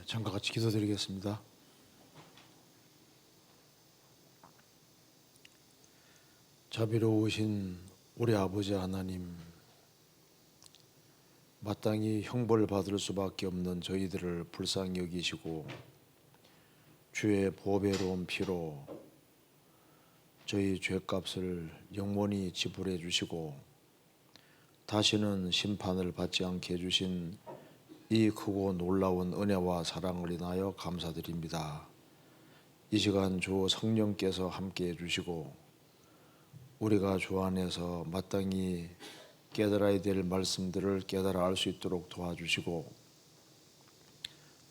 잠깐 같이 기도드리겠습니다. 자비로우신 우리 아버지 하나님, 마땅히 형벌을 받을 수밖에 없는 저희들을 불쌍히 여기시고 주의 보배로운 피로 저희 죄값을 영원히 지불해 주시고 다시는 심판을 받지 않게 해주신 이 크고 놀라운 은혜와 사랑을 인하여 감사드립니다. 이 시간 주 성령께서 함께 해주시고 우리가 주 안에서 마땅히 깨달아야 될 말씀들을 깨달아 알 수 있도록 도와주시고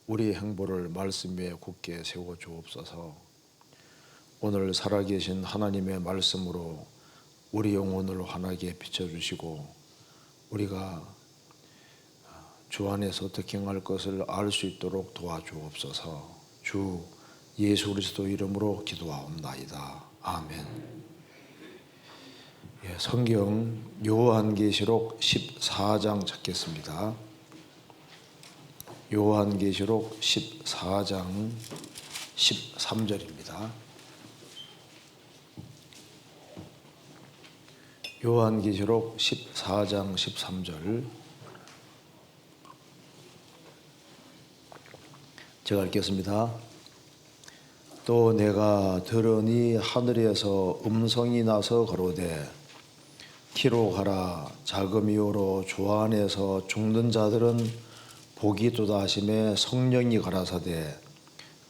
우리의 행보를 말씀 위에 굳게 세워주옵소서. 오늘 살아계신 하나님의 말씀으로 우리 영혼을 환하게 비춰주시고 우리가 주 안에서 어떻게 행할 것을 알 수 있도록 도와주옵소서. 주 예수 그리스도 이름으로 기도하옵나이다. 아멘. 성경 요한계시록 14장 찾겠습니다. 요한계시록 14장 13절입니다. 요한계시록 14장 13절 제가 읽겠습니다. 또 내가 들으니 하늘에서 음성이 나서 가로되 키로 가라. 자금이오로 주 안에서 죽는 자들은 복이 도다 하심에 성령이 가라사대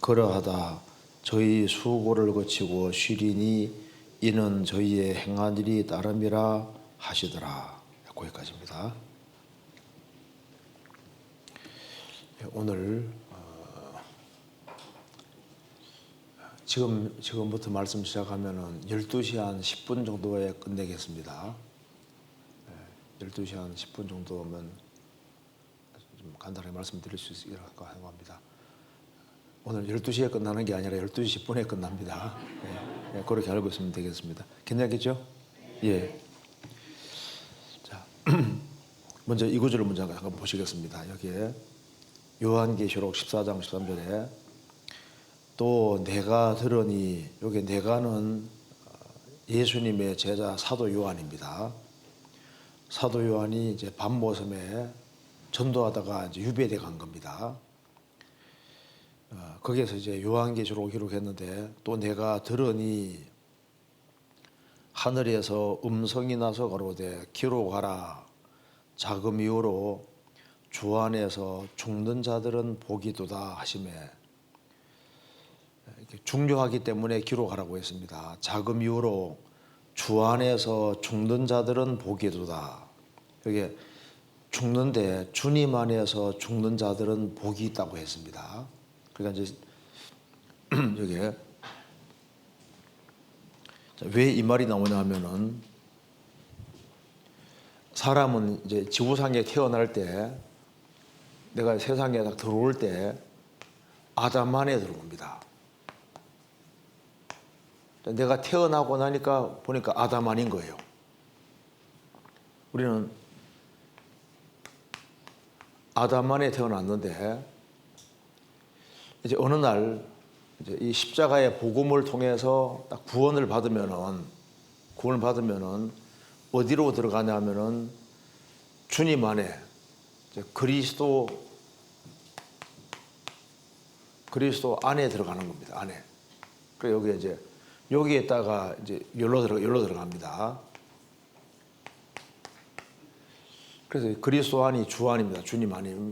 그러하다 저희 수고를 거치고 쉬리니 이는 저희의 행한 일이 따름이라 하시더라. 거기까지입니다. 오늘 지금부터 말씀 시작하면은 12시 한 10분 정도에 끝내겠습니다. 12시 한 10분 정도면 좀 간단하게 말씀드릴 수 있을까 합니다. 오늘 12시에 끝나는 게 아니라 12시 10분에 끝납니다. 그렇게 알고 있으면 되겠습니다. 괜찮겠죠? 예. 자, 먼저 이 구절을 먼저 한번 보시겠습니다. 여기에 요한계시록 14장 13절에 또 내가 들으니, 여기 내가는 예수님의 제자 사도 요한입니다. 사도 요한이 이제 밤모섬에 전도하다가 이제 유배돼 간 겁니다. 거기에서 이제 요한계시록 기록했는데 또 내가 들으니 하늘에서 음성이 나서 가로되 기로 가라. 자금이오로 주 안에서 죽는 자들은 복이도다 하시매 중요하기 때문에 기로 가라고 했습니다. 자금 이후로 주 안에서 죽는 자들은 복이도다. 여기 죽는데 주님 안에서 죽는 자들은 복이 있다고 했습니다. 그러니까 이제 여기 왜 이 말이 나오냐 하면은 사람은 이제 지구상에 태어날 때 내가 세상에 딱 들어올 때 아담 안에 들어옵니다. 내가 태어나고 나니까 보니까 아담 아닌 거예요. 우리는 아담 안에 태어났는데 이제 어느 날 이제 이 십자가의 복음을 통해서 딱 구원을 받으면은 어디로 들어가냐면은 주님 안에 이제 그리스도 안에 들어가는 겁니다. 안에. 그래서 여기에다가 이제 열로 들어갑니다. 그래서 그리스도 안이 주 안입니다. 주님 안임.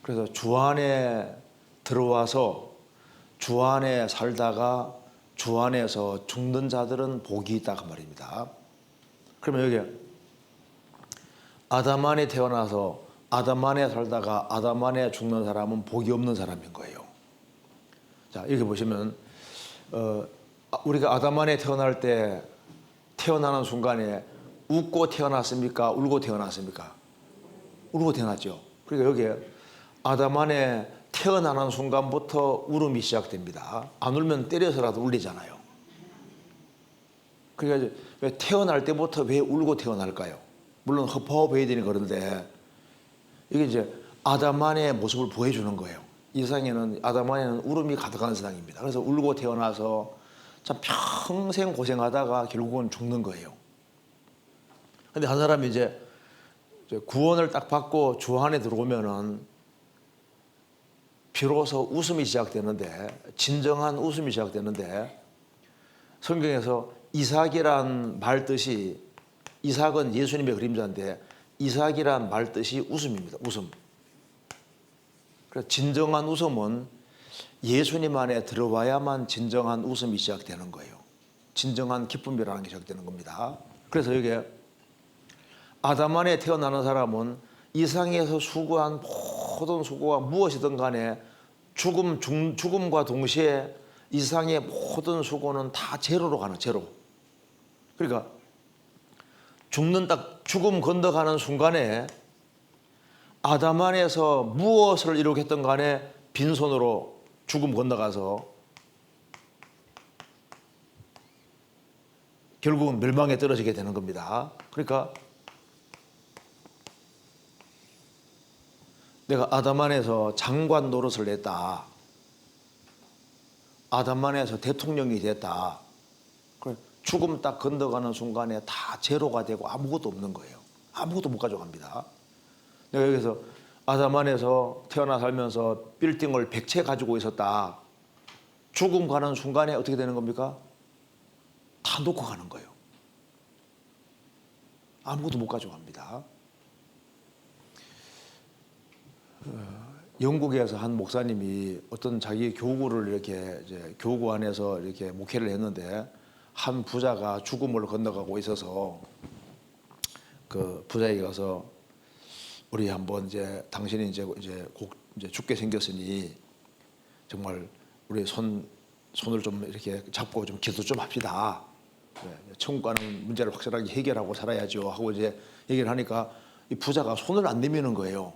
그래서 주 안에 들어와서 주 안에 살다가 주 안에서 죽는 자들은 복이 있다 그 말입니다. 그러면 여기 아담 안에 태어나서 아담 안에 살다가 아담 안에 죽는 사람은 복이 없는 사람인 거예요. 자, 이렇게 보시면 우리가 아담 안에 태어날 때 태어나는 순간에 웃고 태어났습니까? 울고 태어났습니까? 울고 태어났죠. 그러니까 여기에 아담 안에 태어나는 순간부터 울음이 시작됩니다. 안 울면 때려서라도 울리잖아요. 그러니까 왜 태어날 때부터 왜 울고 태어날까요? 물론 허파허파해야 되는 그런데 이게 이제 아담 안의 모습을 보여주는 거예요. 이 세상에는 아담 안에는 울음이 가득한 세상입니다. 그래서 울고 태어나서 참 평생 고생하다가 결국은 죽는 거예요. 근데 한 사람이 이제 구원을 딱 받고 주 안에 들어오면은 비로소 웃음이 시작되는데, 진정한 웃음이 시작되는데, 성경에서 이삭이란 말 뜻이, 이삭은 예수님의 그림자인데 이삭이란 말 뜻이 웃음입니다. 웃음. 그래서 진정한 웃음은 예수님 안에 들어와야만 진정한 웃음이 시작되는 거예요. 진정한 기쁨이라는 게 시작되는 겁니다. 그래서 여기에 아담 안에 태어나는 사람은 이 세상에서 수고한 모든 수고가 무엇이든 간에 죽음과 동시에 이 세상의 모든 수고는 다 제로로 가는, 제로. 그러니까 죽음 건너가는 순간에 아담 안에서 무엇을 이루겠든 간에 빈손으로 죽음 건너가서 결국은 멸망에 떨어지게 되는 겁니다. 그러니까 내가 아담 안에서 장관 노릇을 냈다, 아담 안에서 대통령이 됐다, 죽음 딱 건너가는 순간에 다 제로가 되고 아무것도 없는 거예요. 아무것도 못 가져갑니다. 내가 여기서 아담 안에서 태어나 살면서 빌딩을 100채 가지고 있었다, 죽음 가는 순간에 어떻게 되는 겁니까? 다 놓고 가는 거예요. 아무것도 못 가져갑니다. 영국에서 한 목사님이 어떤 자기 교구를 이렇게 이제 교구 안에서 이렇게 목회를 했는데, 한 부자가 죽음을 건너가고 있어서 그 부자에게 가서 우리 한번 이제 당신이 이제 죽게 생겼으니 정말 우리 손을 좀 이렇게 잡고 좀 기도 좀 합시다. 천국 가는 문제를 확실하게 해결하고 살아야죠 하고 이제 얘기를 하니까 이 부자가 손을 안 내미는 거예요.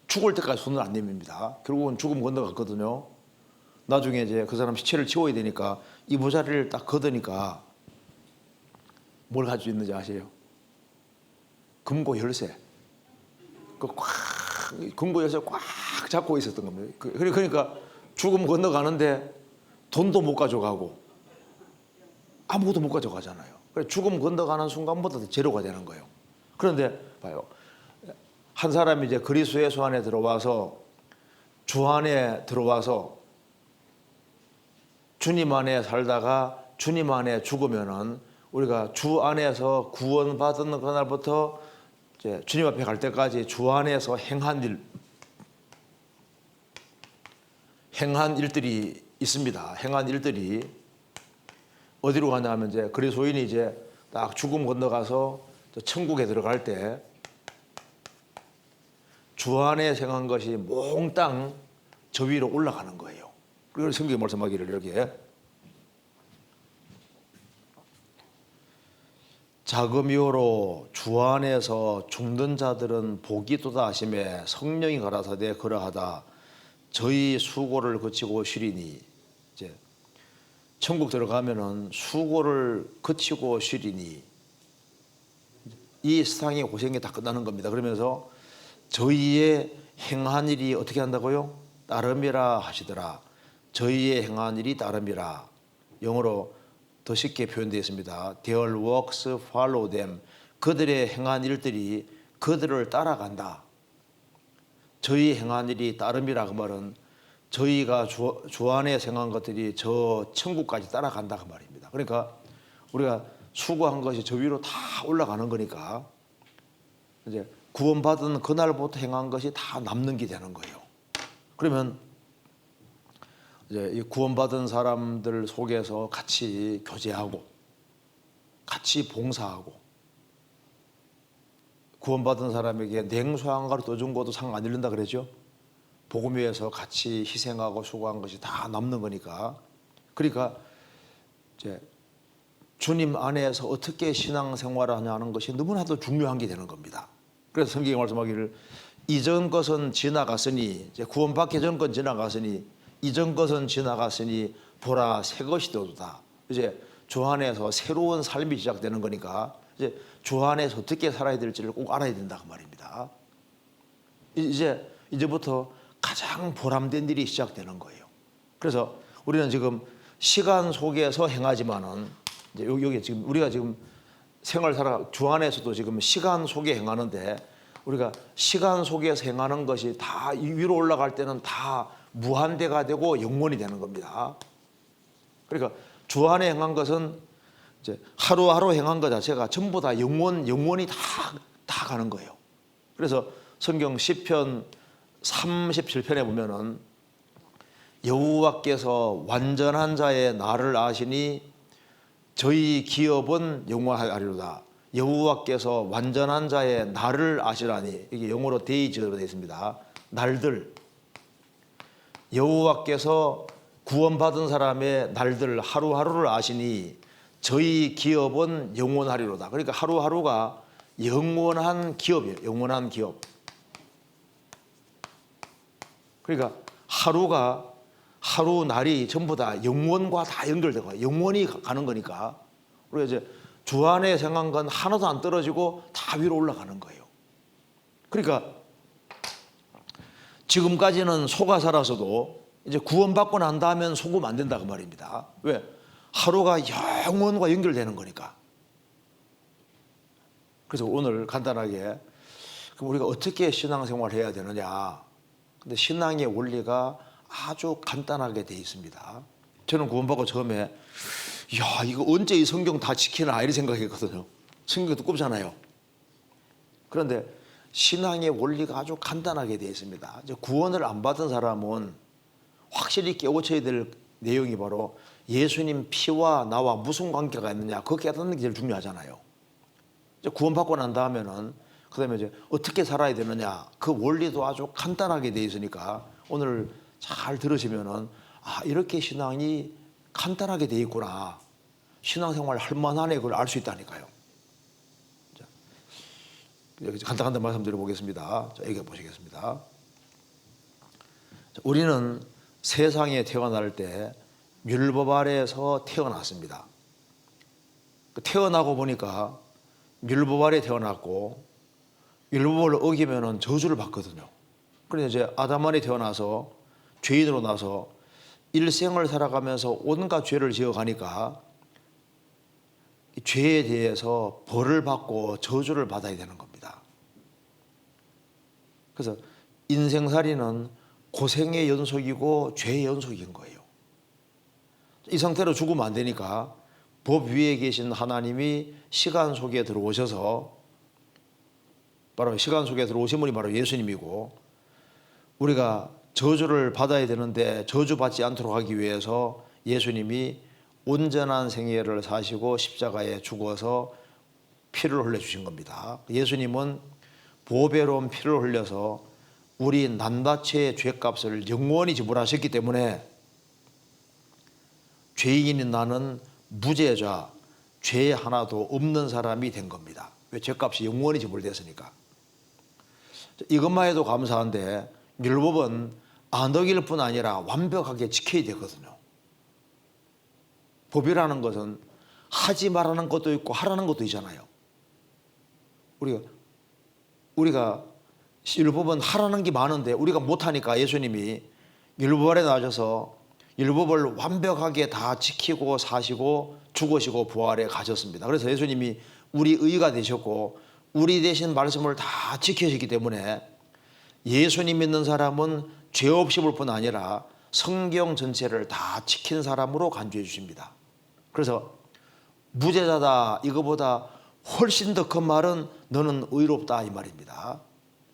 죽을 때까지 손을 안 내밉니다. 결국은 죽음 건너갔거든요. 나중에 이제 그 사람 시체를 치워야 되니까 이 부자리를 딱 걷으니까 뭘 가지고 있는지 아세요? 금고 열쇠. 금고 열쇠 꽉 잡고 있었던 겁니다. 그러니까 죽음 건너가는데 돈도 못 가져가고 아무것도 못 가져가잖아요. 그래서 죽음 건너가는 순간부터 제로가 되는 거예요. 그런데 봐요. 한 사람이 이제 그리스도 예수 안에 들어와서 주 안에 들어와서 주님 안에 살다가 주님 안에 죽으면은 우리가 주 안에서 구원받은 그날부터 이제 주님 앞에 갈 때까지 주 안에서 행한 일들이 있습니다. 행한 일들이 어디로 가냐 하면 이제 그리스도인이 이제 딱 죽음 건너가서 천국에 들어갈 때 주 안에 행한 것이 몽땅 저 위로 올라가는 거예요. 그리고 성경이 말씀하기를 이렇게 자금이오로 주 안에서 죽는 자들은 복이 도다 하심에 성령이 가라사대 그러하다 저희 수고를 그치고 쉬리니, 이제 천국 들어가면은 수고를 그치고 쉬리니 이 세상의 고생이 다 끝나는 겁니다. 그러면서 저희의 행한 일이 어떻게 한다고요? 따름이라 하시더라. 저희의 행한 일이 따름이라. 영어로 더 쉽게 표현되어 있습니다. Their works follow them. 그들의 행한 일들이 그들을 따라간다. 저희 행한 일이 따름이라 그 말은 저희가 주 안에 행한 것들이 저 천국까지 따라간다 그 말입니다. 그러니까 우리가 수고한 것이 저 위로 다 올라가는 거니까 이제 구원받은 그날부터 행한 것이 다 남는 게 되는 거예요. 그러면 이제 이 구원받은 사람들 속에서 같이 교제하고 같이 봉사하고 구원받은 사람에게 냉수 한 가루 더 준 것도 상 안 잃는다 그러죠. 복음 위해서 같이 희생하고 수고한 것이 다 남는 거니까. 그러니까 이제 주님 안에서 어떻게 신앙생활을 하냐는 것이 너무나도 중요한 게 되는 겁니다. 그래서 성경이 말씀하기를 이전 것은 지나갔으니, 이제 구원받기 전 건 지나갔으니 이전 것은 지나갔으니 보라 새 것이 되도다. 이제 주 안에서 새로운 삶이 시작되는 거니까 이제 주 안에서 어떻게 살아야 될지를 꼭 알아야 된다 그 말입니다. 이제부터 가장 보람된 일이 시작되는 거예요. 그래서 우리는 지금 시간 속에서 행하지만은 이제 여기 지금 우리가 지금 생활 살아 주 안에서도 지금 시간 속에 행하는데 우리가 시간 속에서 행하는 것이 다 위로 올라갈 때는 다 무한대가 되고 영원이 되는 겁니다. 그러니까 주 안에 행한 것은 이제 하루하루 행한 것 자체가 전부 다 영원히 다 가는 거예요. 그래서 성경 시편 37편에 보면은 여호와께서 완전한 자의 날을 아시니 저희 기업은 영원하리로다. 여호와께서 완전한 자의 날을 아시라니. 이게 영어로 데이즈로 되어 있습니다. 날들. 여호와께서 구원받은 사람의 날들 하루하루를 아시니 저희 기업은 영원하리로다. 그러니까 하루하루가 영원한 기업이에요. 영원한 기업. 그러니까 하루 날이 전부 다 영원과 다 연결되고 영원히 가는 거니까 우리가 이제 주 안에 생각한 건 하나도 안 떨어지고 다 위로 올라가는 거예요. 그러니까 지금까지는 속아 살아서도 이제 구원받고 난 다음엔 속으면 안 된다 그 말입니다. 왜? 하루가 영원과 연결되는 거니까. 그래서 오늘 간단하게 그럼 우리가 어떻게 신앙생활을 해야 되느냐. 근데 신앙의 원리가 아주 간단하게 돼 있습니다. 저는 구원받고 처음에 야 이거 언제 이 성경 다 지키나 이런 생각했거든요. 성경이 두껍잖아요. 그런데 신앙의 원리가 아주 간단하게 되어 있습니다. 이제 구원을 안 받은 사람은 확실히 깨우쳐야 될 내용이 바로 예수님 피와 나와 무슨 관계가 있느냐 그거 깨닫는 게 제일 중요하잖아요. 이제 구원받고 난 다음에는 그다음에 이제 어떻게 살아야 되느냐 그 원리도 아주 간단하게 되어 있으니까 오늘 잘 들으시면은 아 이렇게 신앙이 간단하게 되어 있구나. 신앙생활 할 만하네 그걸 알 수 있다니까요. 자, 간단한 말씀드려 보겠습니다. 자, 얘기해 보시겠습니다. 자, 우리는 세상에 태어날 때 율법 아래에서 태어났습니다. 태어나고 보니까 율법 아래 태어났고 율법을 어기면은 저주를 받거든요. 그래서 이제 아담만이 태어나서 죄인으로 나서 일생을 살아가면서 온갖 죄를 지어가니까 죄에 대해서 벌을 받고 저주를 받아야 되는 겁니다. 그래서 인생살이는 고생의 연속이고 죄의 연속인 거예요. 이 상태로 죽으면 안 되니까 법 위에 계신 하나님이 시간 속에 들어오셔서 바로 시간 속에 들어오신 분이 바로 예수님이고 우리가 저주를 받아야 되는데 저주받지 않도록 하기 위해서 예수님이 온전한 생애를 사시고 십자가에 죽어서 피를 흘려주신 겁니다. 예수님은 보배로운 피를 흘려서 우리 낱낱이의 죄값을 영원히 지불하셨기 때문에 죄인인 나는 무죄자, 죄 하나도 없는 사람이 된 겁니다. 왜? 죄값이 영원히 지불됐으니까. 이것만 해도 감사한데 율법은 안 어길 뿐 아니라 완벽하게 지켜야 되거든요. 법이라는 것은 하지 말라는 것도 있고 하라는 것도 있잖아요. 우리가 율법은 하라는 게 많은데 우리가 못하니까 예수님이 율법 아래 나셔서 율법을 완벽하게 다 지키고 사시고 죽으시고 부활해 가셨습니다. 그래서 예수님이 우리 의가 되셨고 우리 대신 말씀을 다 지키셨기 때문에 예수님 믿는 사람은 죄 없이 볼 뿐 아니라 성경 전체를 다 지킨 사람으로 간주해 주십니다. 그래서 무죄자다 이거보다 훨씬 더 큰 말은 너는 의롭다 이 말입니다.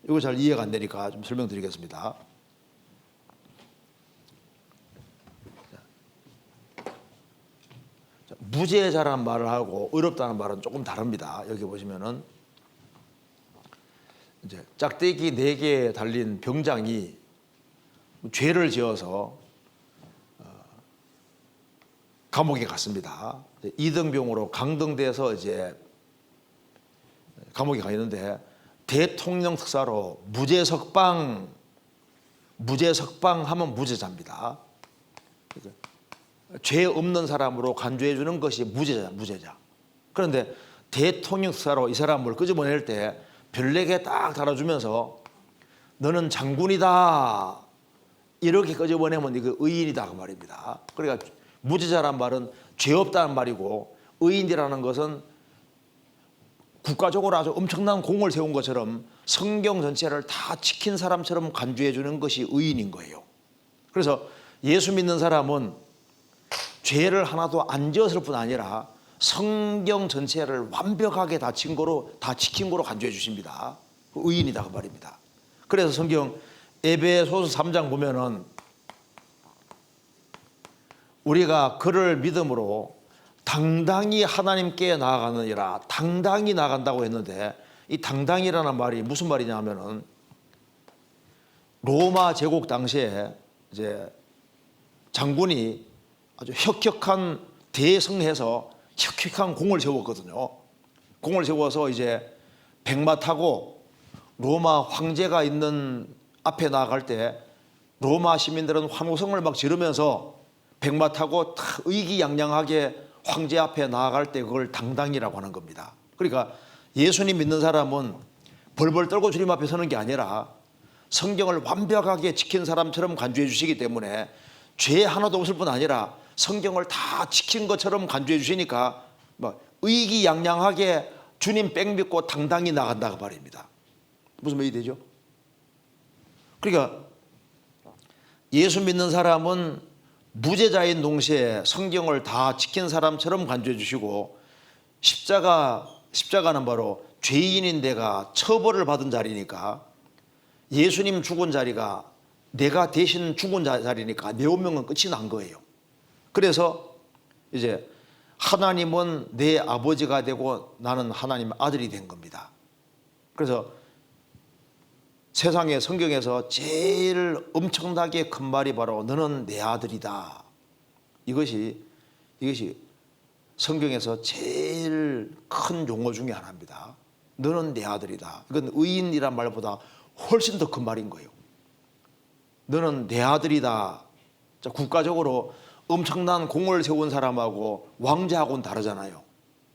이거 잘 이해가 안 되니까 좀 설명드리겠습니다. 무죄자라는 말을 하고 의롭다는 말은 조금 다릅니다. 여기 보시면은 이제 짝대기 4개에 달린 병장이 죄를 지어서 감옥에 갔습니다. 이등병으로 강등돼서 이제 감옥에 가 있는데 대통령 특사로 무죄석방 하면 무죄자입니다. 죄 없는 사람으로 간주해 주는 것이 무죄자. 그런데 대통령 특사로 이 사람을 끄집어낼 때 별내게 딱 달아주면서 너는 장군이다. 이렇게 끄집어내면 이거 의인이다 그 말입니다. 그러니까 무죄자란 말은 죄 없다는 말이고, 의인이라는 것은 국가적으로 아주 엄청난 공을 세운 것처럼 성경 전체를 다 지킨 사람처럼 간주해 주는 것이 의인인 거예요. 그래서 예수 믿는 사람은 죄를 하나도 안 지었을 뿐 아니라 성경 전체를 완벽하게 다 지킨 거로 간주해 주십니다. 의인이다 그 말입니다. 그래서 성경 에베소서 3장 보면은 우리가 그를 믿음으로 당당히 하나님께 나아가느니라, 당당히 나간다고 했는데, 이 당당이라는 말이 무슨 말이냐 하면은 로마 제국 당시에 이제 장군이 아주 혁혁한 대성해서 혁혁한 공을 세웠거든요. 공을 세워서 이제 백마 타고 로마 황제가 있는 앞에 나아갈 때 로마 시민들은 환호성을 막 지르면서 백마 타고 다 의기양양하게 황제 앞에 나아갈 때 그걸 당당이라고 하는 겁니다. 그러니까 예수님 믿는 사람은 벌벌 떨고 주님 앞에 서는 게 아니라 성경을 완벽하게 지킨 사람처럼 간주해 주시기 때문에 죄 하나도 없을 뿐 아니라 성경을 다 지킨 것처럼 간주해 주시니까 뭐 의기양양하게 주님 백 믿고 당당히 나간다 그 말입니다. 무슨 말이 되죠? 그러니까 예수 믿는 사람은 무죄자인 동시에 성경을 다 지킨 사람처럼 간주해 주시고, 십자가는 바로 죄인인 내가 처벌을 받은 자리니까, 예수님 죽은 자리가 내가 대신 죽은 자리니까 내 운명은 끝이 난 거예요. 그래서 이제 하나님은 내 아버지가 되고 나는 하나님의 아들이 된 겁니다. 그래서 세상의 성경에서 제일 엄청나게 큰 말이 바로 너는 내 아들이다. 이것이 성경에서 제일 큰 용어 중에 하나입니다. 너는 내 아들이다. 이건 의인이란 말보다 훨씬 더 큰 말인 거예요. 너는 내 아들이다. 자, 국가적으로 엄청난 공을 세운 사람하고 왕자하고는 다르잖아요.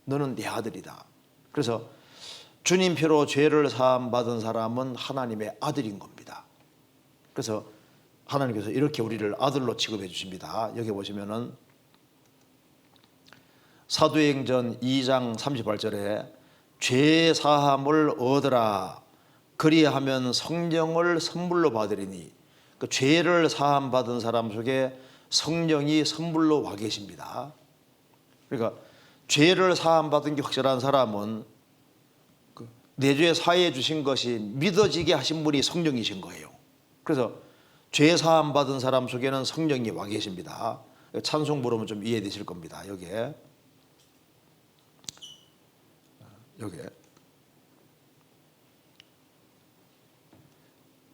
너는 내 아들이다. 그래서 주님 피로 죄를 사함 받은 사람은 하나님의 아들인 겁니다. 그래서 하나님께서 이렇게 우리를 아들로 취급해 주십니다. 여기 보시면은 사도행전 2장 38절에 죄 사함을 얻으라 그리하면 성령을 선물로 받으리니, 그 죄를 사함 받은 사람 속에 성령이 선물로 와 계십니다. 그러니까 죄를 사함 받은 게 확실한 사람은 내 죄 사해 주신 것이 믿어지게 하신 분이 성령이신 거예요. 그래서 죄 사함 받은 사람 속에는 성령이 와 계십니다. 찬송 부르면 좀 이해되실 겁니다. 여기에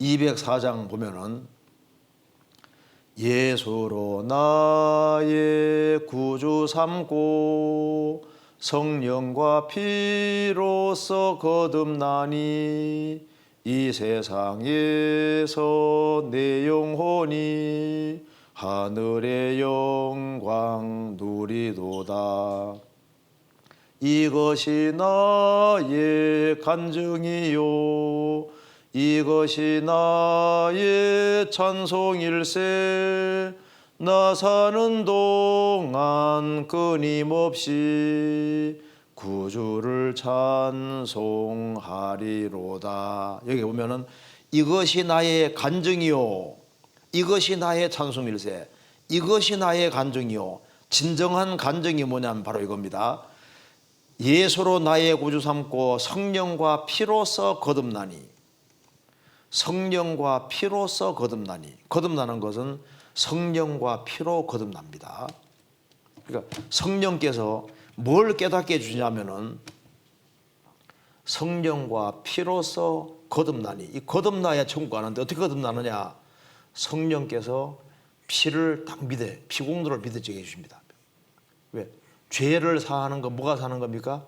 204장 보면은 예수로 나의 구주 삼고 성령과 피로써 거듭나니 이 세상에서 내 영혼이 하늘의 영광 누리도다. 이것이 나의 간증이요 이것이 나의 찬송일세. 나 사는 동안 끊임없이 구주를 찬송하리로다. 여기 보면은 이것이 나의 간증이요 이것이 나의 찬송일세, 이것이 나의 간증이요. 진정한 간증이 뭐냐면 바로 이겁니다. 예수로 나의 구주 삼고 성령과 피로써 거듭나니. 성령과 피로써 거듭나니. 거듭나는 것은 성령과 피로 거듭납니다. 그러니까 성령께서 뭘 깨닫게 해주냐면은 성령과 피로써 거듭나니. 이 거듭나야 천국 가는데 어떻게 거듭나느냐? 성령께서 피를 딱 피공로를 믿어지게 해주십니다. 왜? 죄를 사하는 거 뭐가 사는 겁니까?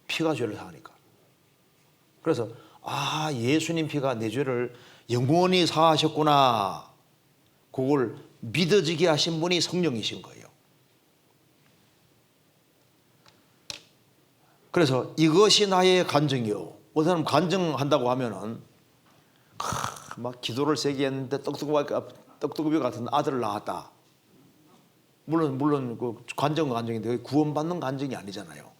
피가 죄를 사하니까. 그래서 예수님 피가 내 죄를 영원히 사하셨구나. 그걸 믿어지게 하신 분이 성령이신 거예요. 그래서 이것이 나의 간증이요. 어떤 사람 간증한다고 하면은 막 기도를 세게 했는데 떡두꺼비 같은 아들을 낳았다. 물론 그 간정은 간정인데 구원받는 간정이 아니잖아요.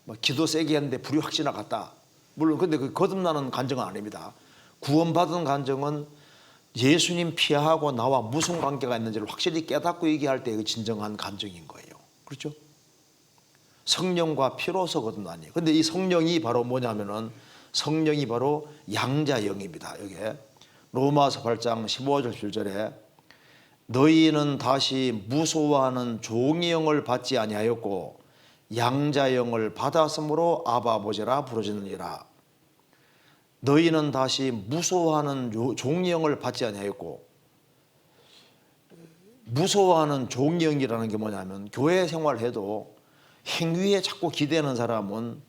막 기도 세게 했는데 불이 확 지나갔다. 물론 근데 그 거듭나는 간정은 아닙니다. 구원받은 간정은 예수님 피하고 나와 무슨 관계가 있는지를 확실히 깨닫고 얘기할 때 그 진정한 간정인 거예요. 그렇죠? 성령과 피로서 거듭나니. 근데 이 성령이 바로 뭐냐면은 성령이 바로 양자영입니다. 여기에 로마서 8장 15절 17절에 너희는 다시 무소하는 종의 영을 받지 아니하였고 양자영을 받았으므로 아바 아버지라 부르짖느니라. 너희는 다시 무소하는 종의 영을 받지 아니하였고, 무소하는 종의 영이라는 게 뭐냐면 교회 생활해도 행위에 자꾸 기대는 사람은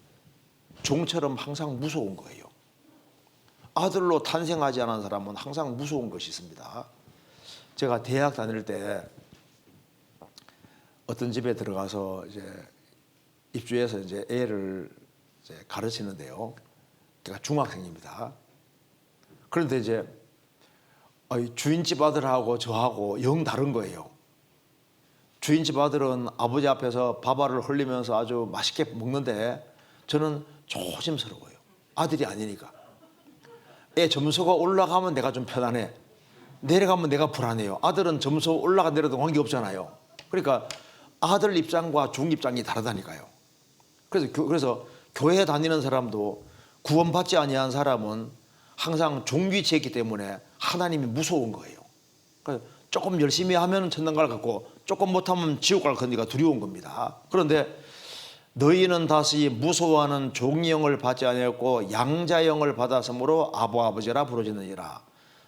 종처럼 항상 무서운 거예요. 아들로 탄생하지 않은 사람은 항상 무서운 것이 있습니다. 제가 대학 다닐 때 어떤 집에 들어가서 이제 입주해서 이제 애를 이제 가르치는데요. 제가 중학생입니다. 그런데 이제 주인집 아들하고 저하고 영 다른 거예요. 주인집 아들은 아버지 앞에서 밥알을 흘리면서 아주 맛있게 먹는데 저는 조심스러워요. 아들이 아니니까. 애 점수가 올라가면 내가 좀 편안해. 내려가면 내가 불안해요. 아들은 점수 올라가 내려도 관계없잖아요. 그러니까 아들 입장과 중 입장이 다르다니까요. 그래서 교회 다니는 사람도 구원받지 아니한 사람은 항상 종귀치에 있기 때문에 하나님이 무서운 거예요. 그래서 조금 열심히 하면 천당 갈 것 같고 조금 못하면 지옥 갈 거니까 두려운 겁니다. 그런데 너희는 다시 무소하는 종의 영을 받지 아니하였고 양자영을 받았으므로 아버지라 부르짖느니라.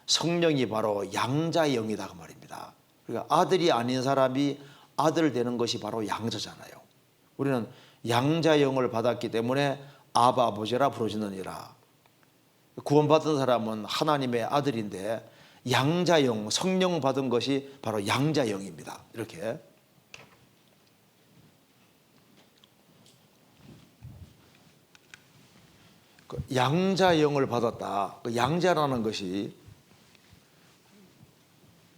성령이 바로 양자영이다 그 말입니다. 그러니까 아들이 아닌 사람이 아들 되는 것이 바로 양자잖아요. 우리는 양자영을 받았기 때문에 아버지라 부르짖느니라. 구원받은 사람은 하나님의 아들인데 양자영, 성령 받은 것이 바로 양자영입니다. 이렇게. 양자영을 받았다. 양자라는 것이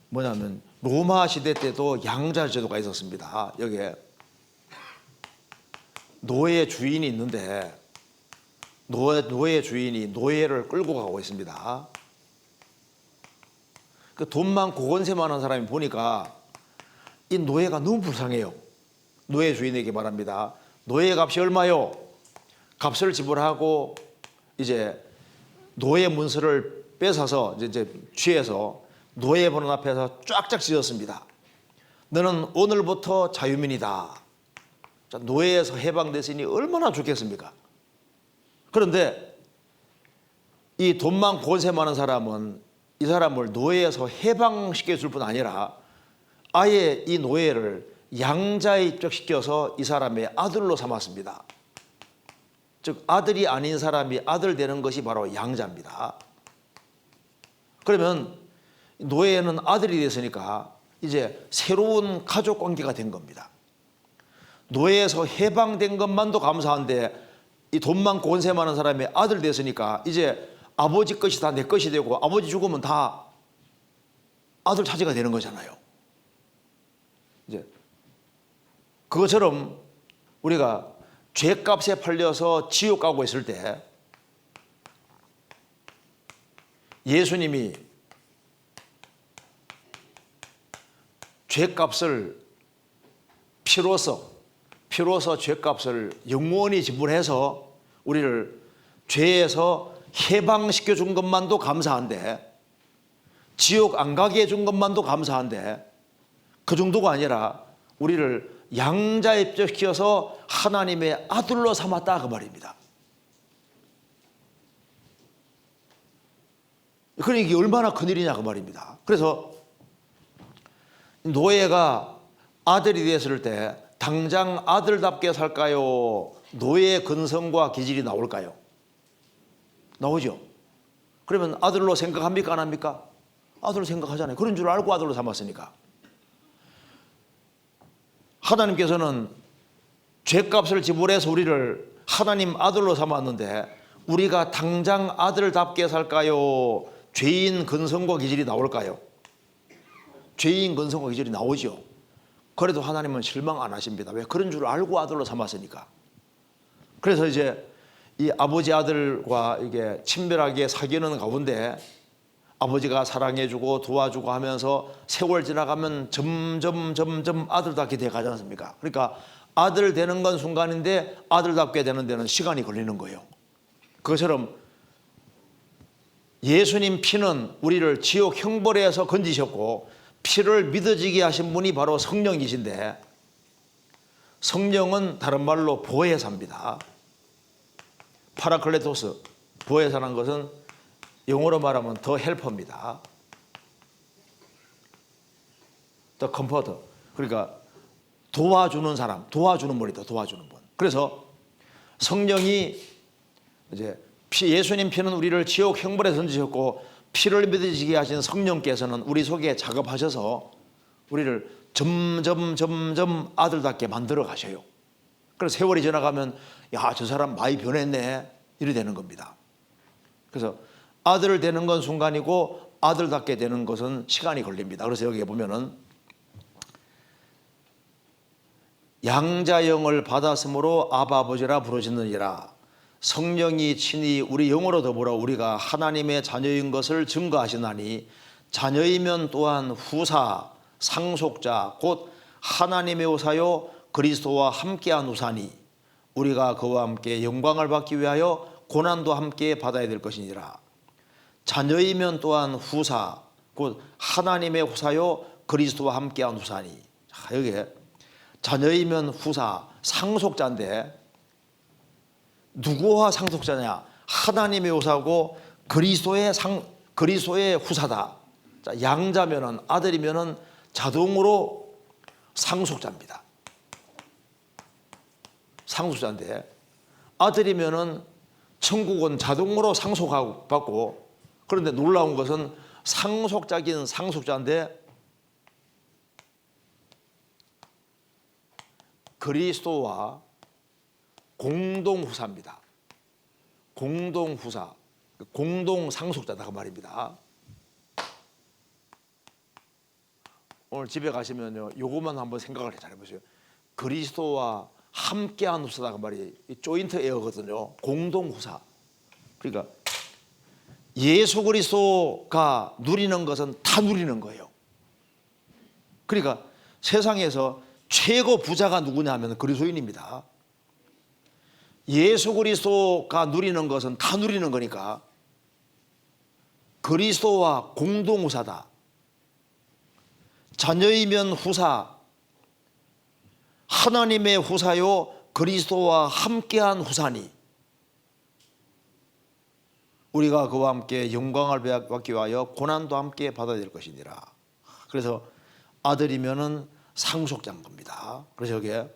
뭐냐면 로마 시대 때도 양자 제도가 있었습니다. 여기에 노예 주인이 있는데 노예 주인이 노예를 끌고 가고 있습니다. 그 돈 많고 권세 많은 사람이 보니까 이 노예가 너무 불쌍해요. 노예 주인에게 말합니다. 노예 값이 얼마요? 값을 지불하고 이제 노예 문서를 뺏어서 이제 취해서 노예 보는 앞에서 쫙쫙 찢었습니다. 너는 오늘부터 자유민이다. 자, 노예에서 해방됐으니 얼마나 좋겠습니까? 그런데 이 돈 많고 권세 많은 사람은 이 사람을 노예에서 해방시켜 줄 뿐 아니라 아예 이 노예를 양자에 입적시켜서 이 사람의 아들로 삼았습니다. 즉 아들이 아닌 사람이 아들 되는 것이 바로 양자입니다. 그러면 노예는 아들이 됐으니까 이제 새로운 가족 관계가 된 겁니다. 노예에서 해방된 것만도 감사한데 이 돈 많고 권세 많은 사람의 아들 됐으니까 이제 아버지 것이 다 내 것이 되고 아버지 죽으면 다 아들 차지가 되는 거잖아요. 이제 그것처럼 우리가 죄값에 팔려서 지옥 가고 있을 때 예수님이 죄값을 피로서 죄값을 영원히 지불해서 우리를 죄에서 해방시켜 준 것만도 감사한데 지옥 안 가게 해준 것만도 감사한데 그 정도가 아니라 우리를 양자에 입적시켜서 하나님의 아들로 삼았다 그 말입니다. 그러니 이게 얼마나 큰일이냐 그 말입니다. 그래서 노예가 아들이 됐을 때 당장 아들답게 살까요? 노예의 근성과 기질이 나올까요? 나오죠. 그러면 아들로 생각합니까? 안 합니까? 아들로 생각하잖아요. 그런 줄 알고 아들로 삼았으니까. 하나님께서는 죄값을 지불해서 우리를 하나님 아들로 삼았는데 우리가 당장 아들답게 살까요? 죄인 근성과 기질이 나올까요? 죄인 근성과 기질이 나오죠. 그래도 하나님은 실망 안 하십니다. 왜? 그런 줄 알고 아들로 삼았으니까. 그래서 이제 이 아버지 아들과 이게 친밀하게 사귀는 가운데 아버지가 사랑해주고 도와주고 하면서 세월 지나가면 점점 아들답게 돼가지 않습니까? 그러니까 아들 되는 건 순간인데 아들답게 되는 데는 시간이 걸리는 거예요. 그것처럼 예수님 피는 우리를 지옥 형벌에서 건지셨고 피를 믿어지게 하신 분이 바로 성령이신데, 성령은 다른 말로 보혜사입니다. 파라클레토스, 보혜사라는 것은 영어로 말하면 더 헬퍼입니다. 더 컴포터. 그러니까 도와주는 사람, 도와주는 분이다. 도와주는 분. 그래서 성령이 이제 예수님 피는 우리를 지옥 형벌에 던지셨고 피를 믿어지게 하신 성령께서는 우리 속에 작업하셔서 우리를 점점 아들답게 만들어 가셔요. 그래서 세월이 지나가면 야, 저 사람 많이 변했네 이래 되는 겁니다. 그래서 아들 되는 건 순간이고 아들답게 되는 것은 시간이 걸립니다. 그래서 여기에 보면은 양자영을 받았으므로 아바 아버지라 부르시느니라. 성령이 친히 우리 영으로 더불어 우리가 하나님의 자녀인 것을 증거하시나니 자녀이면 또한 후사 상속자 곧 하나님의 후사요 그리스도와 함께한 후사니 우리가 그와 함께 영광을 받기 위하여 고난도 함께 받아야 될 것이니라. 자녀이면 또한 후사 곧 하나님의 후사요 그리스도와 함께한 후사니. 자, 여기에 자녀이면 후사 상속자인데 누구와 상속자냐? 하나님의 후사고 그리스도의 후사다. 자, 양자면은 아들이면은 자동으로 상속자입니다. 상속자인데 아들이면은 천국은 자동으로 상속받고, 그런데 놀라운 것은 상속자긴 상속자인데 그리스도와 공동후사입니다. 공동후사, 공동상속자다 그 말입니다. 오늘 집에 가시면요, 요것만 한번 생각을 잘해보세요. 그리스도와 함께한 후사다 그 말이 조인트 에어거든요. 공동후사. 그러니까 예수 그리스도가 누리는 것은 다 누리는 거예요. 그러니까 세상에서 최고 부자가 누구냐 하면 그리스도인입니다. 예수 그리스도가 누리는 것은 다 누리는 거니까 그리스도와 공동후사다. 자녀이면 후사, 하나님의 후사요 그리스도와 함께한 후사니 우리가 그와 함께 영광을 받기 위하여 고난도 함께 받아야 될 것이니라. 그래서 아들이면은 상속자인 겁니다. 그래서 여기에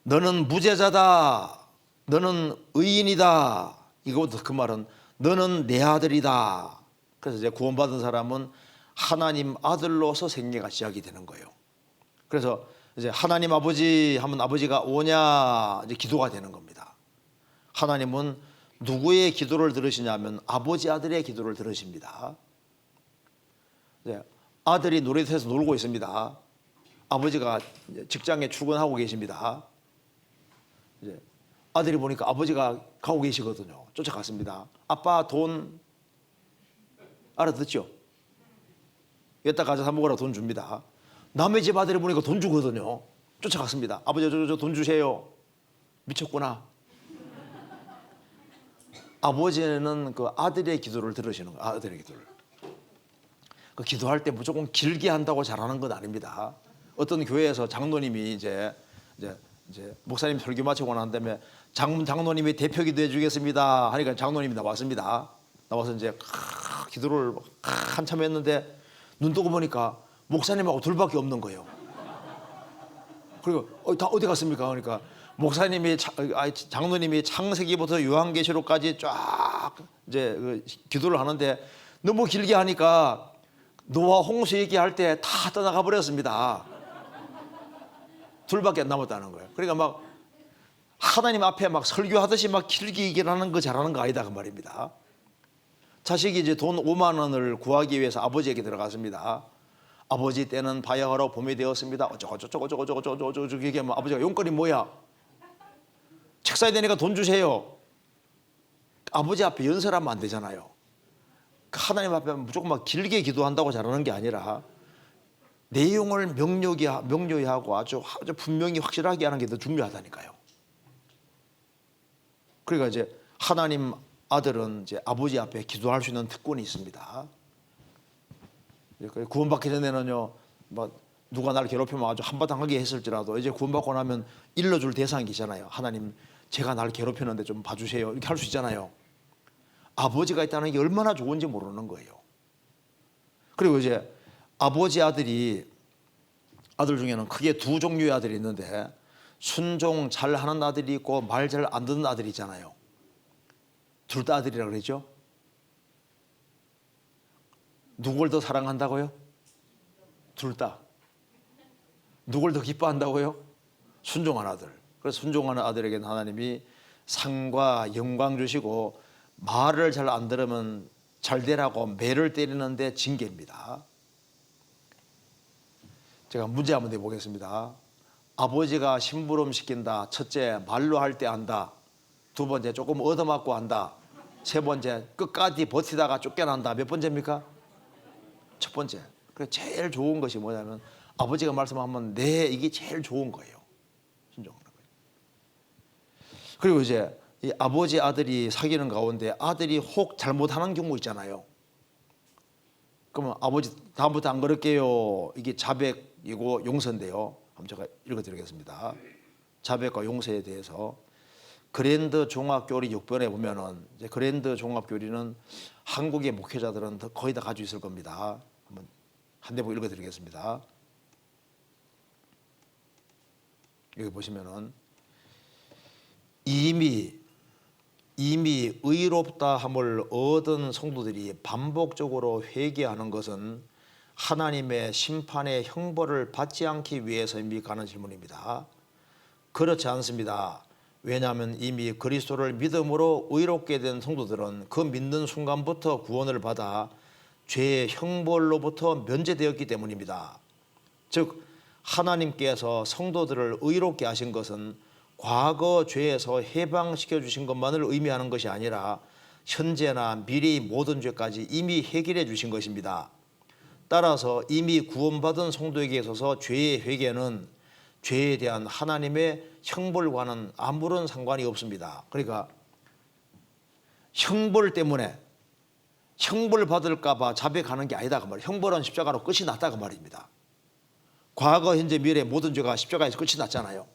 너는 무죄자다, 너는 의인이다, 이거부터 그 말은 너는 내 아들이다. 그래서 이제 구원받은 사람은 하나님 아들로서 생애가 시작이 되는 거예요. 그래서 이제 하나님 아버지 하면 아버지가 오냐 이제 기도가 되는 겁니다. 하나님은 누구의 기도를 들으시냐면 아버지 아들의 기도를 들으십니다. 이제 아들이 놀이터에서 놀고 있습니다. 아버지가 직장에 출근하고 계십니다. 이제 아들이 보니까 아버지가 가고 계시거든요. 쫓아갔습니다. 아빠 돈 알아듣죠? 여기다 가서 사 먹으라 돈 줍니다. 남의 집 아들이 보니까 돈 주거든요. 쫓아갔습니다. 아버지 저 돈 주세요. 미쳤구나. 아버지는 그 아들의 기도를 들으시는 거예요. 아들의 기도를. 그 기도할 때 무조건 길게 한다고 잘하는 건 아닙니다. 어떤 교회에서 장로님이 이제 목사님 설교 마치고 난 다음에 장로님이 대표 기도해 주겠습니다 하니까 장로님이 나왔습니다. 나와서 이제 기도를 한참 했는데 눈 뜨고 보니까 목사님하고 둘밖에 없는 거예요. 그리고 다 어디 갔습니까? 그러니까 목사님이 장로님이 창세기부터 요한계시록까지 쫙 이제 그 기도를 하는데 너무 길게 하니까 노아 홍수 얘기할 때 다 떠나가 버렸습니다. 둘밖에 안 남았다는 거예요. 그러니까 막 하나님 앞에 막 설교하듯이 막 길게 얘기를 하는 거 잘하는 거 아니다 그 말입니다. 자식이 이제 돈 5만 원을 구하기 위해서 아버지에게 들어갔습니다. 아버지 때는 바야흐로 봄이 되었습니다. 어쩌고 얘기하면 아버지가 용건이 뭐야? 책 사야 되니까 돈 주세요. 아버지 앞에 연설하면 안 되잖아요. 하나님 앞에 무조건 막 길게 기도한다고 잘하는 게 아니라 내용을 명료히 하고 아주 분명히 확실하게 하는 게 더 중요하다니까요. 그러니까 이제 하나님 아들은 이제 아버지 앞에 기도할 수 있는 특권이 있습니다. 구원받기 전에는요, 뭐 누가 나를 괴롭히면 아주 한바탕하게 했을지라도 이제 구원받고 나면 일러줄 대상이 있잖아요. 하나님, 제가 나를 괴롭혔는데 좀 봐주세요. 이렇게 할 수 있잖아요. 아버지가 있다는 게 얼마나 좋은지 모르는 거예요. 그리고 이제 아버지 아들 중에는 크게 두 종류의 아들이 있는데 순종 잘하는 아들이 있고 말 잘 안 듣는 아들이 있잖아요. 둘 다 아들이라고 그러죠. 누굴 더 사랑한다고요? 둘 다. 누굴 더 기뻐한다고요? 순종한 아들. 그래서 순종하는 아들에게는 하나님이 상과 영광 주시고 말을 잘 안 들으면 잘 되라고 매를 때리는데 징계입니다. 제가 문제 한번 내보겠습니다. 아버지가 심부름 시킨다. 첫째, 말로 할 때 한다. 두 번째, 조금 얻어맞고 한다. 세 번째, 끝까지 버티다가 쫓겨난다. 몇 번째입니까? 첫 번째. 그래 제일 좋은 것이 뭐냐면 아버지가 말씀하면 네, 이게 제일 좋은 거예요. 순종하는 거예요. 그리고 이제 이 아버지 아들이 사귀는 가운데 아들이 혹 잘못하는 경우 있잖아요. 그러면 아버지 다음부터 안 그럴게요. 이게 자백이고 용서인데요. 한번 제가 읽어드리겠습니다. 자백과 용서에 대해서 그랜드 종합교리 6번에 보면은 이제 그랜드 종합교리는 한국의 목회자들은 거의 다 가지고 있을 겁니다. 한번 한 대목 읽어드리겠습니다. 여기 보시면은 이미 의롭다 함을 얻은 성도들이 반복적으로 회개하는 것은 하나님의 심판의 형벌을 받지 않기 위해서입니까? 하는 질문입니다. 그렇지 않습니다. 왜냐하면 이미 그리스도를 믿음으로 의롭게 된 성도들은 그 믿는 순간부터 구원을 받아 죄의 형벌로부터 면제되었기 때문입니다. 즉 하나님께서 성도들을 의롭게 하신 것은 과거 죄에서 해방시켜 주신 것만을 의미하는 것이 아니라 현재나 미래의 모든 죄까지 이미 해결해 주신 것입니다. 따라서 이미 구원받은 성도에게 있어서 죄의 회개는 죄에 대한 하나님의 형벌과는 아무런 상관이 없습니다. 그러니까 형벌 때문에 형벌 받을까 봐 자백하는 게 아니다 그 말이에요. 형벌은 십자가로 끝이 났다 그 말입니다. 과거, 현재, 미래 모든 죄가 십자가에서 끝이 났잖아요.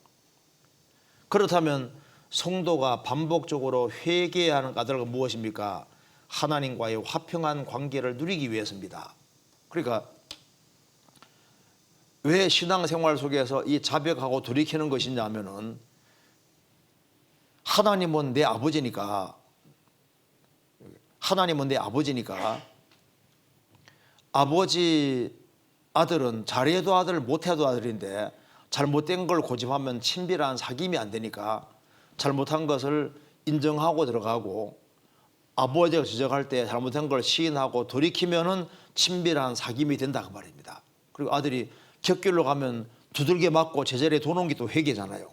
그렇다면 성도가 반복적으로 회개하는 까닭은 무엇입니까? 하나님과의 화평한 관계를 누리기 위해서입니다. 그러니까 왜 신앙생활 속에서 이 자백하고 돌이키는 것이냐면은 하나님은 내 아버지니까 아버지 아들은 잘해도 아들 못해도 아들인데 잘못된 걸 고집하면 친밀한 사귐이 안 되니까 잘못한 것을 인정하고 들어가고 아버지가 지적할 때 잘못한 걸 시인하고 돌이키면은 친밀한 사귐이 된다 그 말입니다. 그리고 아들이 곁길로 가면 두들겨 맞고 제자리에 도는 게 또 회개잖아요.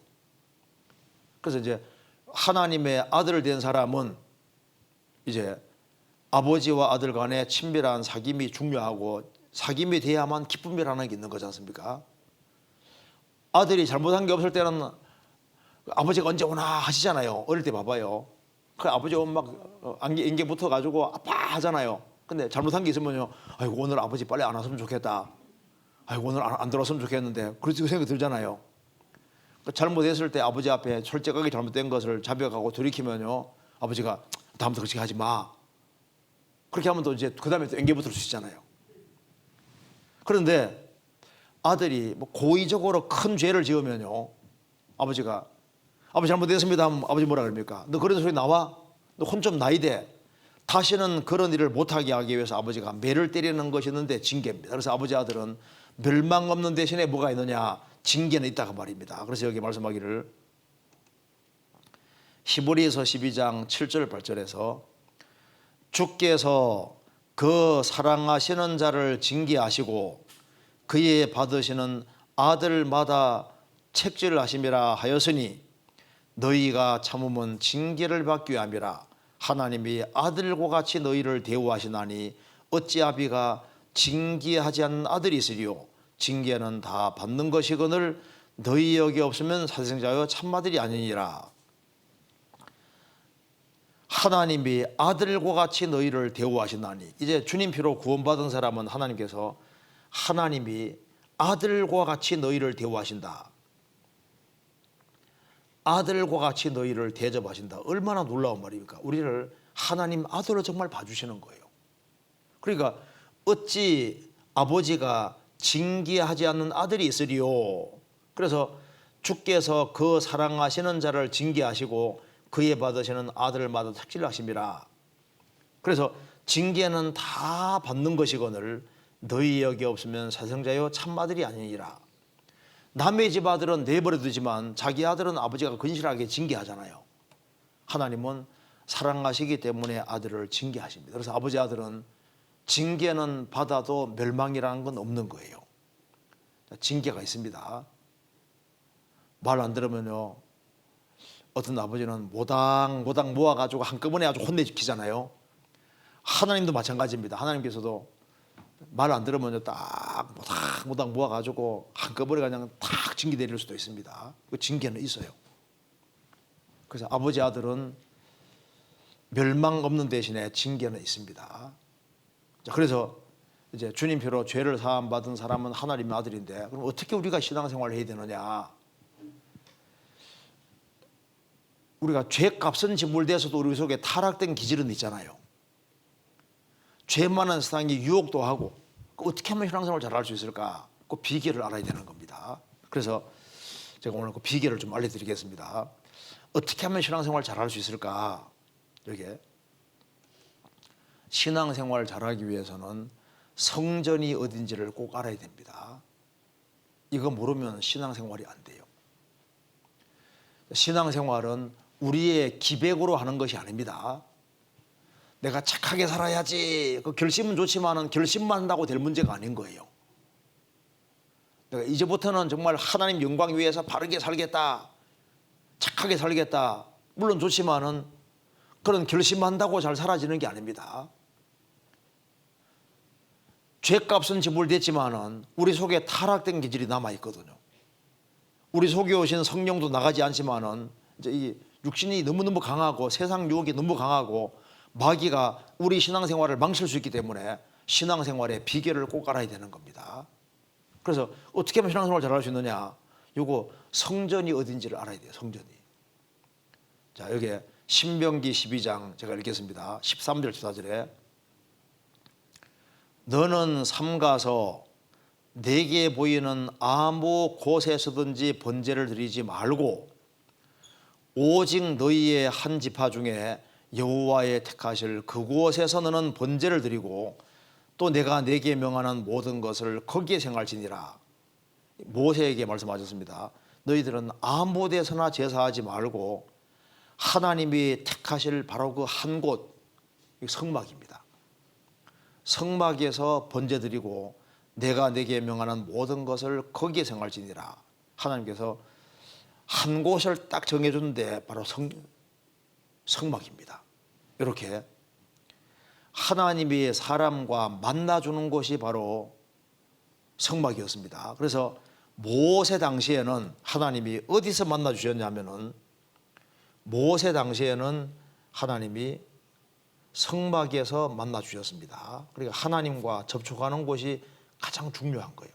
그래서 이제 하나님의 아들 된 사람은 이제 아버지와 아들 간의 친밀한 사귐이 중요하고 사귐이 돼야만 기쁨이라는 게 있는 거지 않습니까? 아들이 잘못한 게 없을 때는 아버지가 언제 오나 하시잖아요. 어릴 때 봐봐요. 그 아버지 오면 막 안개 붙어가지고 아파 하잖아요. 근데 잘못한 게 있으면요, 아이고 오늘 아버지 빨리 안 왔으면 좋겠다. 아이고 오늘 안 들어왔으면 좋겠는데 그렇게 생각이 들잖아요. 잘못했을 때 아버지 앞에 솔직하게 잘못된 것을 자백하고 돌이키면요, 아버지가 다음부터 그렇게 하지 마. 그렇게 하면 또 이제 그 다음에 또 앵겨 붙을 수 있잖아요. 그런데 아들이 뭐 고의적으로 큰 죄를 지으면요, 아버지 잘못했습니다 하면 아버지 뭐라 그럽니까? 너 그런 소리 나와? 너 혼 좀 나야 돼. 다시는 그런 일을 못하게 하기 위해서 아버지가 매를 때리는 것이 있는데 징계입니다. 그래서 아버지 아들은 멸망 없는 대신에 뭐가 있느냐? 징계는 있다고 말입니다. 그래서 여기 말씀하기를 히브리서 12장 7절 8절에서 주께서 그 사랑하시는 자를 징계하시고 그의 받으시는 아들마다 책질하심이라 하였으니 너희가 참으면 징계를 받기 위함이라. 하나님이 아들과 같이 너희를 대우하시나니 어찌 아비가 징계하지 않는 아들이 있으리요. 징계는 다 받는 것이거늘 너희 여기 없으면 사생자여 참아들이 아니니라. 하나님이 아들과 같이 너희를 대우하시나니, 이제 주님 피로 구원받은 사람은 하나님께서 하나님이 아들과 같이 너희를 대우하신다, 아들과 같이 너희를 대접하신다. 얼마나 놀라운 말입니까? 우리를 하나님 아들로 정말 봐주시는 거예요. 그러니까 어찌 아버지가 징계하지 않는 아들이 있으리요. 그래서 주께서 그 사랑하시는 자를 징계하시고 그에 받으시는 아들마다 책질하심이라. 그래서 징계는 다 받는 것이거늘 너희 여기 없으면 사생자여 참아들이 아니니라. 남의 집 아들은 내버려 두지만 자기 아들은 아버지가 근실하게 징계하잖아요. 하나님은 사랑하시기 때문에 아들을 징계하십니다. 그래서 아버지 아들은 징계는 받아도 멸망이라는 건 없는 거예요. 징계가 있습니다. 말 안 들으면요, 어떤 아버지는 모닥 모아가지고 한꺼번에 아주 혼내키잖아요. 하나님도 마찬가지입니다. 하나님께서도 말 안 들으면 딱 모닥 모아가지고 한꺼번에 그냥 탁 징계 내릴 수도 있습니다. 그 징계는 있어요. 그래서 아버지 아들은 멸망 없는 대신에 징계는 있습니다. 자, 그래서 이제 주님표로 죄를 사함 받은 사람은 하나님의 아들인데, 그럼 어떻게 우리가 신앙생활을 해야 되느냐? 우리가 죄값은 지불돼서도 우리 속에 타락된 기질은 있잖아요. 죄 많은 세상에 유혹도 하고, 어떻게 하면 신앙생활을 잘할 수 있을까? 그 비결을 알아야 되는 겁니다. 그래서 제가 오늘 그 비결을 좀 알려드리겠습니다. 어떻게 하면 신앙생활을 잘할 수 있을까? 이게 신앙생활을 잘하기 위해서는 성전이 어딘지를 꼭 알아야 됩니다. 이거 모르면 신앙생활이 안 돼요. 신앙생활은 우리의 기백으로 하는 것이 아닙니다. 내가 착하게 살아야지, 그 결심은 좋지만은 결심만 한다고 될 문제가 아닌 거예요. 내가 이제부터는 정말 하나님 영광 위해서 바르게 살겠다, 착하게 살겠다, 물론 좋지만은 그런 결심한다고 잘 사라지는 게 아닙니다. 죄값은 지불됐지만은 우리 속에 타락된 기질이 남아 있거든요. 우리 속에 오신 성령도 나가지 않지만은 이제 이 육신이 너무너무 강하고 세상 유혹이 너무 강하고 마귀가 우리 신앙생활을 망칠 수 있기 때문에 신앙생활의 비결을 꼭 알아야 되는 겁니다. 그래서 어떻게 하면 신앙생활을 잘할 수 있느냐? 요거 성전이 어딘지를 알아야 돼요. 성전이. 자, 여기 신명기 12장 제가 읽겠습니다. 13절 14절에 너는 삼가서 내게 보이는 아무 곳에서든지 번제를 드리지 말고 오직 너희의 한 지파 중에 여호와의 택하실 그곳에서 너는 번제를 드리고 또 내가 내게 명하는 모든 것을 거기에 생할지니라. 모세에게 말씀하셨습니다. 너희들은 아무 데서나 제사하지 말고 하나님이 택하실 바로 그 한 곳, 성막입니다. 성막에서 번제 드리고 내가 내게 명하는 모든 것을 거기에 생할지니라. 하나님께서 한 곳을 딱 정해주는데 바로 성막입니다. 이렇게 하나님이 사람과 만나주는 곳이 바로 성막이었습니다. 그래서 모세 당시에는 하나님이 어디서 만나주셨냐면은 모세 당시에는 하나님이 성막에서 만나주셨습니다. 그러니까 하나님과 접촉하는 곳이 가장 중요한 거예요.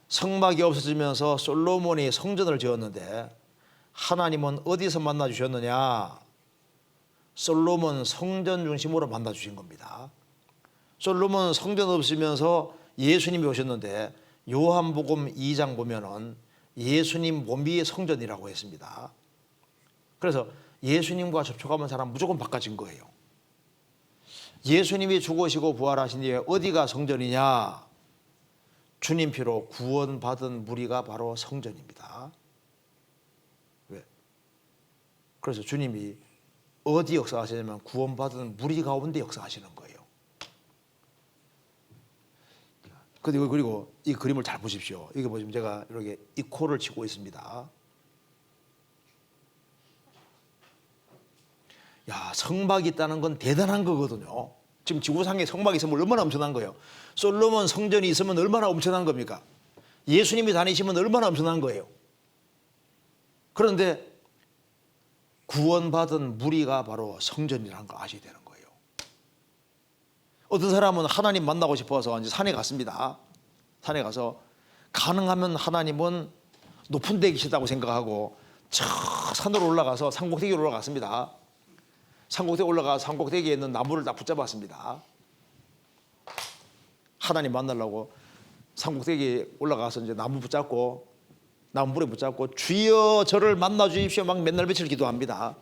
성막이 없어지면서 솔로몬이 성전을 지었는데 하나님은 어디서 만나주셨느냐? 솔로몬 성전 중심으로 만나주신 겁니다. 솔로몬 성전 없으면서 예수님이 오셨는데 요한복음 2장 보면은 예수님 몸이 성전이라고 했습니다. 그래서 예수님과 접촉하면 사람 무조건 바꿔진 거예요. 예수님이 죽으시고 부활하신 뒤에 어디가 성전이냐? 주님 피로 구원받은 무리가 바로 성전입니다. 왜? 그래서 주님이 어디 역사하시냐면 구원받은 무리 가운데 역사하시는 거예요. 그리고 이 그림을 잘 보십시오. 이게 보시면 제가 이렇게 이코를 치고 있습니다. 야, 성막이 있다는 건 대단한 거거든요. 지금 지구상에 성막이 있으면 얼마나 엄청난 거예요. 솔로몬 성전이 있으면 얼마나 엄청난 겁니까? 예수님이 다니시면 얼마나 엄청난 거예요. 그런데 구원받은 무리가 바로 성전이라는 걸 아셔야 되는 거예요. 어떤 사람은 하나님 만나고 싶어서 이제 산에 갔습니다. 산에 가서 가능하면 하나님은 높은 데 계시다고 생각하고 저 산으로 올라가서 산꼭대기로 올라갔습니다. 산꼭대기에 올라가서 산꼭대기에 있는 나무를 다 붙잡았습니다. 하나님 만나려고 산꼭대기에 올라가서 이제 나무 붙잡고 나무불에 붙잡고 주여 저를 만나 주십시오 막 맨날 며칠 기도합니다.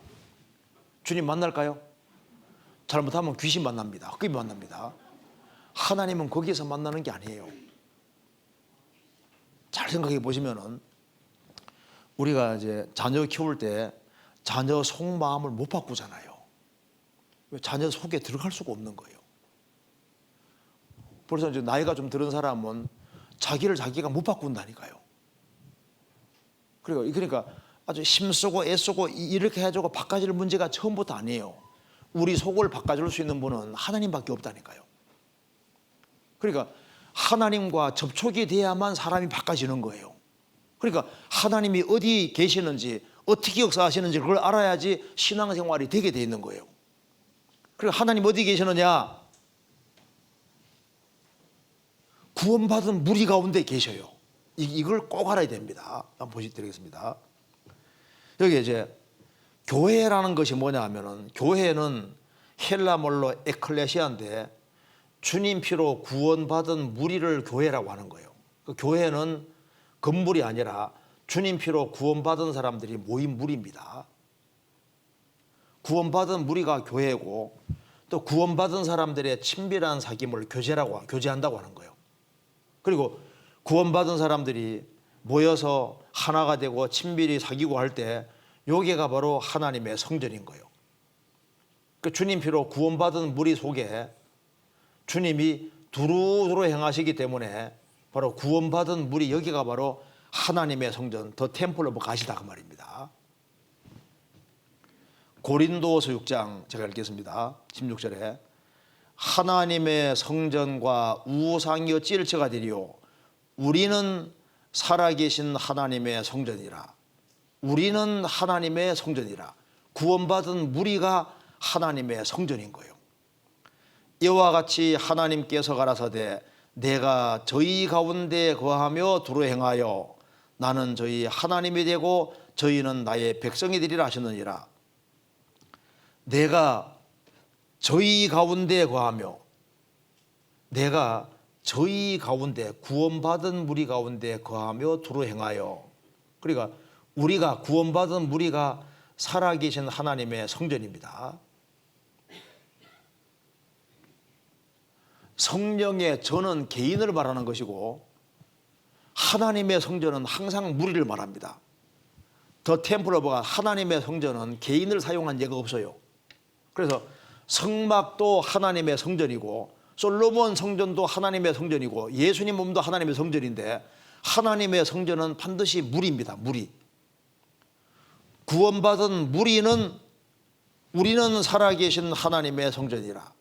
주님 만날까요? 잘못하면 귀신 만납니다. 흑귀 만납니다. 하나님은 거기에서 만나는 게 아니에요. 잘 생각해 보시면은 우리가 이제 자녀 키울 때 자녀 속마음을 못 바꾸잖아요. 자녀 속에 들어갈 수가 없는 거예요. 벌써 이제 나이가 좀 들은 사람은 자기를 자기가 못 바꾼다니까요. 그러니까 아주 힘쓰고 애쓰고 이렇게 해주고 바꿔줄 문제가 처음부터 아니에요. 우리 속을 바꿔줄 수 있는 분은 하나님밖에 없다니까요. 그러니까 하나님과 접촉이 돼야만 사람이 바꿔지는 거예요. 그러니까 하나님이 어디 계시는지 어떻게 역사하시는지 그걸 알아야지 신앙생활이 되게 돼 있는 거예요. 그리고 하나님 어디 계시느냐? 구원받은 무리 가운데 계셔요. 이걸 꼭 알아야 됩니다. 한번 보시드리겠습니다. 여기 이제 교회라는 것이 뭐냐 하면은 교회는 헬라말로 에클레시아인데 주님 피로 구원받은 무리를 교회라고 하는 거예요. 그 교회는 건물이 아니라 주님 피로 구원받은 사람들이 모인 무리입니다. 구원받은 무리가 교회고 또 구원받은 사람들의 친밀한 사귐을 교제한다고 하는 거예요. 그리고 구원받은 사람들이 모여서 하나가 되고 친밀히 사귀고 할 때 여기가 바로 하나님의 성전인 거예요. 그 주님 피로 구원받은 무리 속에 주님이 두루두루 행하시기 때문에 바로 구원받은 무리 여기가 바로 하나님의 성전 더 템플 오브 갓이다 그 말입니다. 고린도서 6장 제가 읽겠습니다. 16절에 하나님의 성전과 우상이 어찌 일체가 되리요 우리는 살아계신 하나님의 성전이라. 우리는 하나님의 성전이라. 구원받은 무리가 하나님의 성전인 거예요. 이와 같이 하나님께서 가라사대 내가 저희 가운데 거하며 두루 행하여 나는 저희 하나님이 되고 저희는 나의 백성이 되리라 하셨느니라. 내가 저희 가운데 거하며 내가 저희 가운데 구원받은 무리 가운데 거하며 두루 행하여 그러니까 우리가 구원받은 무리가 살아계신 하나님의 성전입니다. 성령의 전은 개인을 말하는 것이고 하나님의 성전은 항상 무리를 말합니다. 더 템플 오브 갓 하나님의 성전은 개인을 사용한 예가 없어요. 그래서 성막도 하나님의 성전이고 솔로몬 성전도 하나님의 성전이고 예수님 몸도 하나님의 성전인데 하나님의 성전은 반드시 무리입니다. 무리. 구원받은 무리는 우리는 살아계신 하나님의 성전이라.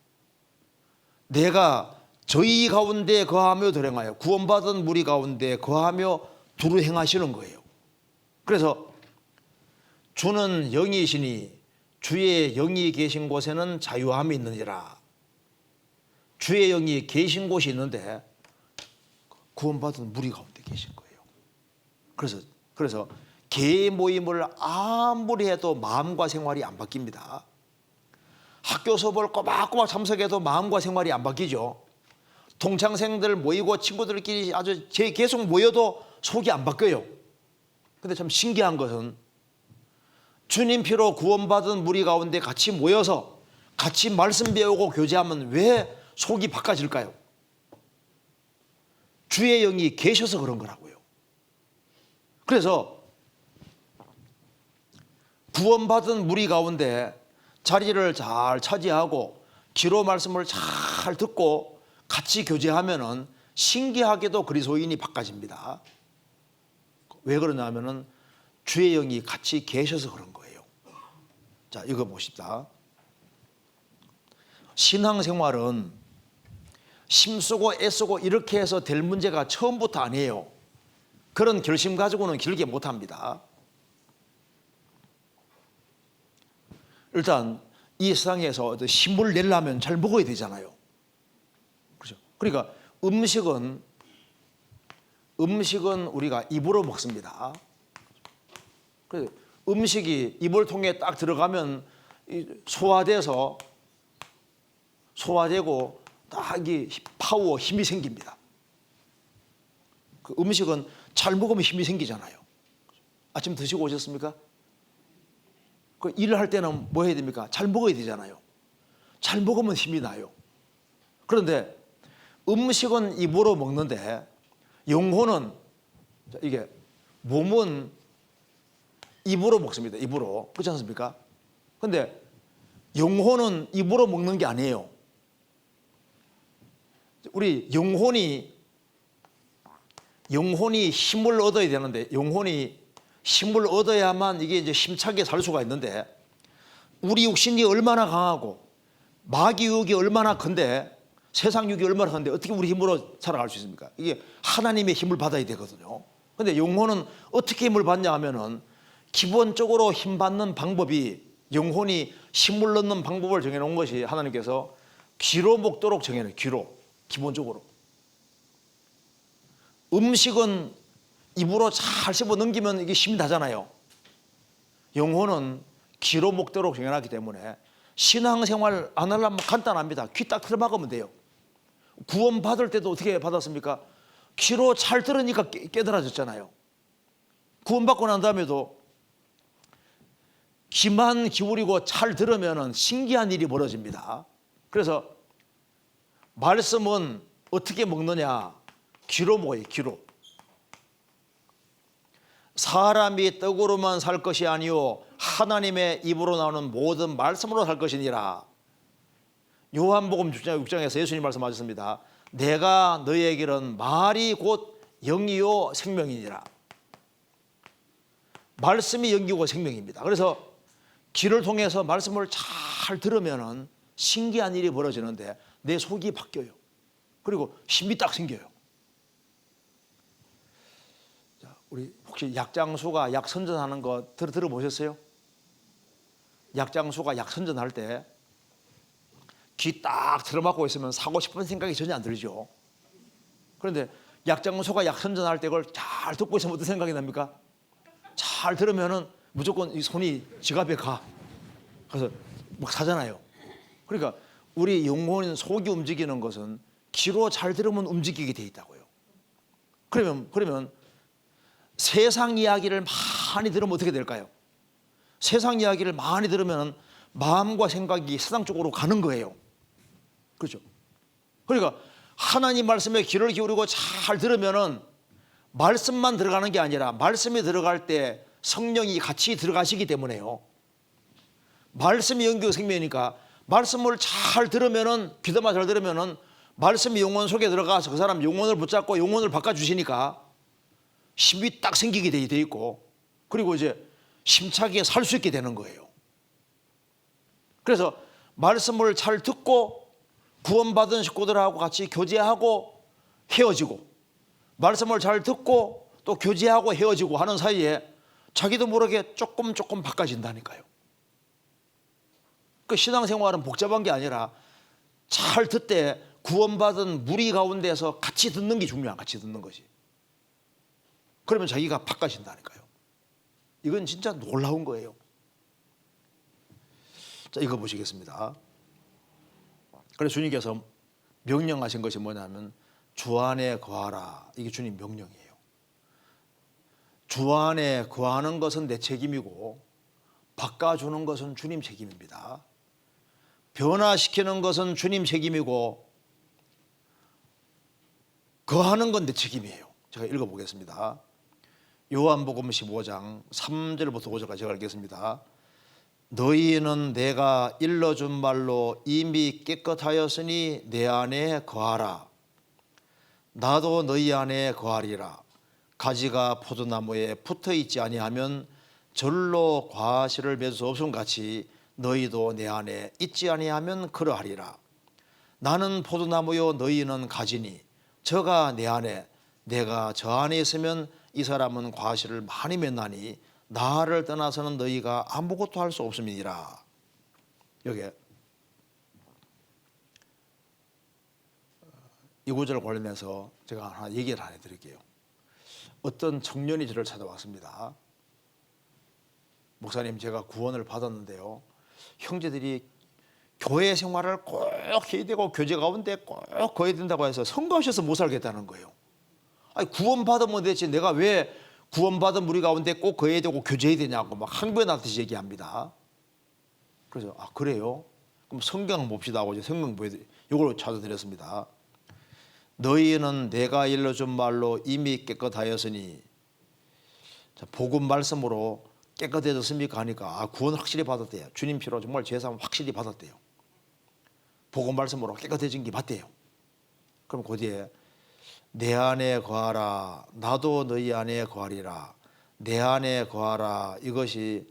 내가 저희 가운데 거하며 두루 행하여 구원받은 무리 가운데 거하며 두루 행하시는 거예요. 그래서 주는 영이시니 주의 영이 계신 곳에는 자유함이 있느니라. 주의 영이 계신 곳이 있는데 구원받은 무리 가운데 계신 거예요. 그래서 개 모임을 아무리 해도 마음과 생활이 안 바뀝니다. 학교 수업을 꼬박꼬박 참석해도 마음과 생활이 안 바뀌죠. 동창생들 모이고 친구들끼리 아주 계속 모여도 속이 안 바뀌어요. 근데 참 신기한 것은 주님 피로 구원받은 무리 가운데 같이 모여서 같이 말씀 배우고 교제하면 왜 속이 바꿔질까요? 주의 영이 계셔서 그런 거라고요. 그래서 구원받은 무리 가운데 자리를 잘 차지하고 기로 말씀을 잘 듣고 같이 교제하면은 신기하게도 그리스도인이 바꿔집니다. 왜 그러냐면은 주의 영이 같이 계셔서 그런 거예요. 자, 이거 보십시다. 신앙생활은 힘쓰고 애쓰고 이렇게 해서 될 문제가 처음부터 아니에요. 그런 결심 가지고는 길게 못합니다. 일단 이 세상에서 힘을 내려면 잘 먹어야 되잖아요. 그렇죠? 그러니까 음식은 우리가 입으로 먹습니다. 그래서 음식이 입을 통해 딱 들어가면 소화되고 딱 이 파워, 힘이 생깁니다. 그 음식은 잘 먹으면 힘이 생기잖아요. 아침 드시고 오셨습니까? 그 일을 할 때는 뭐 해야 됩니까? 잘 먹어야 되잖아요. 잘 먹으면 힘이 나요. 그런데 음식은 입으로 먹는데 영혼은, 이게 몸은 입으로 먹습니다. 입으로. 그렇지 않습니까? 그런데 영혼은 입으로 먹는 게 아니에요. 우리 영혼이 힘을 얻어야 되는데, 영혼이 힘을 얻어야만 이게 이제 힘차게 살 수가 있는데, 우리 육신이 얼마나 강하고 마귀 육이 얼마나 큰데, 세상 육이 얼마나 큰데 어떻게 우리 힘으로 살아갈 수 있습니까? 이게 하나님의 힘을 받아야 되거든요. 그런데 영혼은 어떻게 힘을 받냐 하면은 기본적으로 힘 받는 방법이, 영혼이 힘을 넣는 방법을 정해놓은 것이 하나님께서 귀로 먹도록 정해놓은, 귀로. 기본적으로 음식은 입으로 잘 씹어 넘기면 이게 힘이 나잖아요. 영혼은 귀로 먹도록 정해놨기 때문에 신앙생활 안 하려면 간단합니다. 귀 딱 틀어막으면 돼요. 구원 받을 때도 어떻게 받았습니까? 귀로 잘 들으니까 깨달아졌잖아요. 구원 받고 난 다음에도 귀만 기울이고 잘 들으면 신기한 일이 벌어집니다. 그래서 말씀은 어떻게 먹느냐? 귀로 먹어요. 귀로. 사람이 떡으로만 살 것이 아니요 하나님의 입으로 나오는 모든 말씀으로 살 것이니라. 요한복음 6장에서 예수님 말씀하셨습니다. 내가 너희에게는 말이 곧 영이요 생명이니라. 말씀이 영이고 생명입니다. 그래서 귀를 통해서 말씀을 잘 들으면은 신기한 일이 벌어지는데 내 속이 바뀌어요. 그리고 힘이 딱 생겨요. 자, 우리 혹시 약장수가 약 선전하는 거 들어보셨어요? 약장수가 약 선전할 때 귀 딱 들어막고 있으면 사고 싶은 생각이 전혀 안 들죠. 그런데 약장수가 약 선전할 때 그걸 잘 듣고 있으면 어떤 생각이 납니까? 잘 들으면은 무조건 이 손이 지갑에 가. 그래서 막 사잖아요. 그러니까 우리 영혼 속이 움직이는 것은 귀로 잘 들으면 움직이게 돼 있다고요. 그러면 세상 이야기를 많이 들으면 어떻게 될까요? 세상 이야기를 많이 들으면 마음과 생각이 세상 쪽으로 가는 거예요. 그렇죠? 그러니까 하나님 말씀에 귀를 기울이고 잘 들으면은 말씀만 들어가는 게 아니라 말씀이 들어갈 때 성령이 같이 들어가시기 때문에요. 말씀이 영이고 생명이니까 말씀을 잘 들으면은, 귀담아 잘 들으면은 말씀이 영혼 속에 들어가서 그 사람 영혼을 붙잡고 영혼을 바꿔주시니까 힘이 딱 생기게 돼 있고, 그리고 이제 힘차게 살 수 있게 되는 거예요. 그래서 말씀을 잘 듣고 구원받은 식구들하고 같이 교제하고 헤어지고, 말씀을 잘 듣고 또 교제하고 헤어지고 하는 사이에 자기도 모르게 조금 바꿔진다니까요. 그 신앙생활은 복잡한 게 아니라 잘 듣되 구원받은 무리 가운데서 같이 듣는 게 중요한, 같이 듣는 것이. 그러면 자기가 바꿔진다니까요. 이건 진짜 놀라운 거예요. 자, 이거 보시겠습니다. 그래서 주님께서 명령하신 것이 뭐냐면 주 안에 거하라. 이게 주님 명령이에요. 주 안에 거하는 것은 내 책임이고 바꿔주는 것은 주님 책임입니다. 변화시키는 것은 주님 책임이고 거하는 건 내 책임이에요. 제가 읽어보겠습니다. 요한복음 15장 3절부터 5절까지 제가 읽겠습니다. 너희는 내가 일러준 말로 이미 깨끗하였으니 내 안에 거하라. 나도 너희 안에 거하리라. 가지가 포도나무에 붙어있지 아니하면 절로 과실을 맺을 수 없음 같이 너희도 내 안에 있지 아니하면 그러하리라. 나는 포도나무요 너희는 가지니 저가 내 안에 내가 저 안에 있으면 이 사람은 과실을 많이 맺나니 나를 떠나서는 너희가 아무것도 할 수 없음이니라. 여기 이 구절을 관련해서 제가 하나 얘기를 하나 해드릴게요. 어떤 청년이 저를 찾아왔습니다. 목사님, 제가 구원을 받았는데요, 형제들이 교회 생활을 꼭 해야 되고 교제 가운데 꼭 거해야 된다고 해서 성가셔서 못 살겠다는 거예요. 아니, 구원받으면 되지 내가 왜 구원받은 우리 가운데 꼭 거해야 되고 교제해야 되냐고 막 항변하듯이 얘기합니다. 그래서 그래요? 그럼 성경 봅시다 하고 성경 보여드려 이걸 찾아드렸습니다. 너희는 내가 일러준 말로 이미 깨끗하였으니, 자, 복음 말씀으로 깨끗해졌습니까 하니까 구원 확실히 받았대요. 주님 피로 정말 죄사함 확실히 받았대요. 복음 말씀으로 깨끗해진 게 맞대요. 그럼 그 뒤에 내 안에 거하라. 나도 너희 안에 거하리라. 내 안에 거하라. 이것이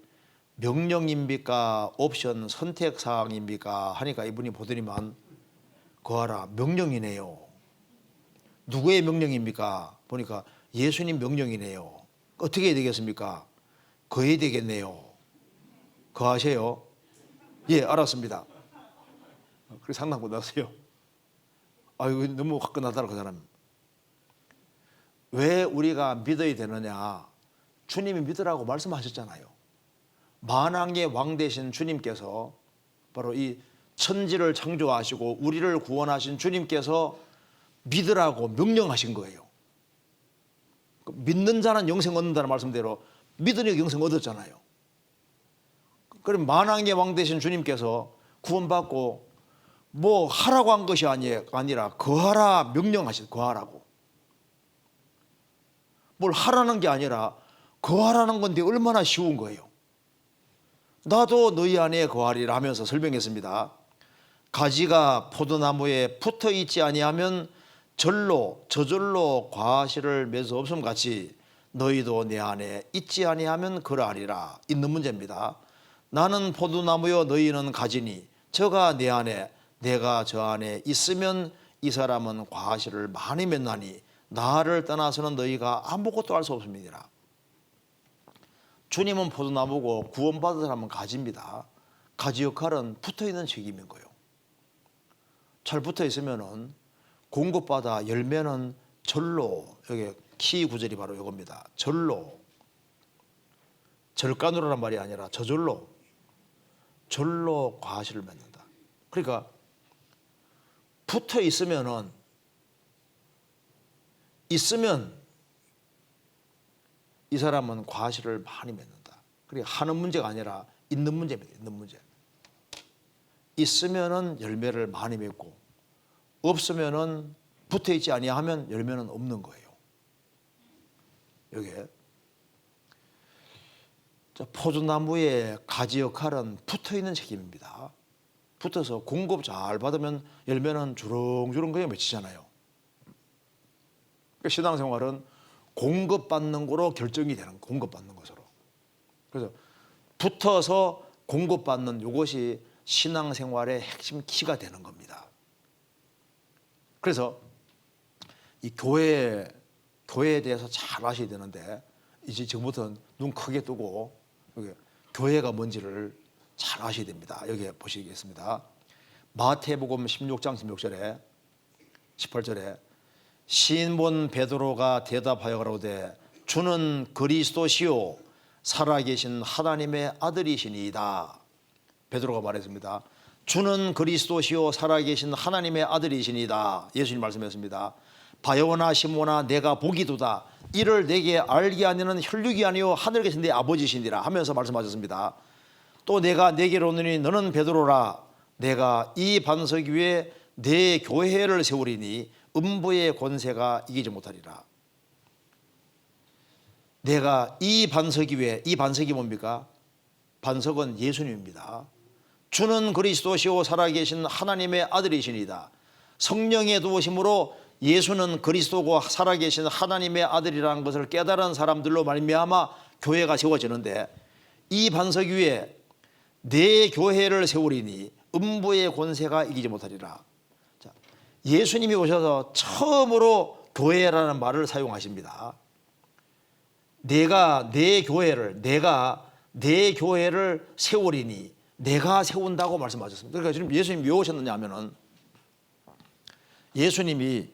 명령입니까? 옵션 선택사항입니까? 하니까 이분이 보더니만 거하라. 명령이네요. 누구의 명령입니까? 보니까 예수님 명령이네요. 어떻게 해야 되겠습니까? 거해야 되겠네요. 거하세요? 예, 알았습니다. 그래서 상담 못하세요. 이거 너무 화끈하다 그 사람. 왜 우리가 믿어야 되느냐? 주님이 믿으라고 말씀하셨잖아요. 만왕의 왕 되신 주님께서, 바로 이 천지를 창조하시고 우리를 구원하신 주님께서 믿으라고 명령하신 거예요. 믿는 자는 영생 얻는다는 말씀대로 믿으니 영생 얻었잖아요. 그럼 만왕의 왕 되신 주님께서 구원받고 뭐 하라고 한 것이 아니라 거하라 명령하신, 거하라고. 뭘 하라는 게 아니라 거하라는 건데 얼마나 쉬운 거예요. 나도 너희 안에 거하리라 하면서 설명했습니다. 가지가 포도나무에 붙어 있지 아니하면 저절로 과실을 맺을 수 없음 같이 너희도 내 안에 있지 아니하면 그러하리라. 있는 문제입니다. 나는 포도나무요 너희는 가지니 저가 내 안에 내가 저 안에 있으면 이 사람은 과실을 많이 맺나니 나를 떠나서는 너희가 아무것도 할 수 없습니다. 주님은 포도나무고 구원받은 사람은 가지입니다. 가지 역할은 붙어있는 책임인 거예요. 잘 붙어있으면은 공급받아 열매는 절로, 여기 키 구절이 바로 이겁니다. 절로, 절간으로란 말이 아니라 저절로, 절로 과실을 맺는다. 그러니까 붙어 있으면 이 사람은 과실을 많이 맺는다. 그러니까 하는 문제가 아니라 있는 문제입니다. 있는 문제. 있으면은 열매를 많이 맺고 없으면은 붙어 있지 아니하면 열매는 없는 거예요. 여기에 포도나무의 가지 역할은 붙어 있는 책임입니다. 붙어서 공급 잘 받으면 열매는 주렁주렁 그냥 맺히잖아요. 신앙생활은 공급받는 거로 결정이 되는, 공급받는 것으로. 그래서 붙어서 공급받는 이것이 신앙생활의 핵심 키가 되는 겁니다. 그래서 이 교회에 대해서 잘 아셔야 되는데, 이제 지금부터는 눈 크게 뜨고 여기 교회가 뭔지를 잘 아셔야 됩니다. 여기 보시겠습니다. 마태복음 16장 16절에 18절에 시몬 베드로가 대답하여 가로되 주는 그리스도시요 살아계신 하나님의 아들이시니이다. 베드로가 말했습니다. 주는 그리스도시요 살아계신 하나님의 아들이시니이다. 예수님 말씀했습니다. 바요나 시몬아 내가 보기도다. 이를 내게 알게 하는 혈육이 아니요 하늘에 계신 내 아버지시니라 하면서 말씀하셨습니다. 또 내가 내게 이르노니 너는 베드로라. 내가 이 반석 위에 내 교회를 세우리니 음부의 권세가 이기지 못하리라. 내가 이 반석 위에, 이 반석이 뭡니까? 반석은 예수님입니다. 주는 그리스도시요 살아계신 하나님의 아들이시니다. 성령의 도우심으로 예수는 그리스도고 살아계신 하나님의 아들이라는 것을 깨달은 사람들로 말미암아 교회가 세워지는데, 이 반석 위에 내 교회를 세우리니 음부의 권세가 이기지 못하리라. 자, 예수님이 오셔서 처음으로 교회라는 말을 사용하십니다. 내가 내 교회를 세우리니, 내가 세운다고 말씀하셨습니다. 그러니까 지금 예수님이 왜 오셨느냐 하면은, 예수님이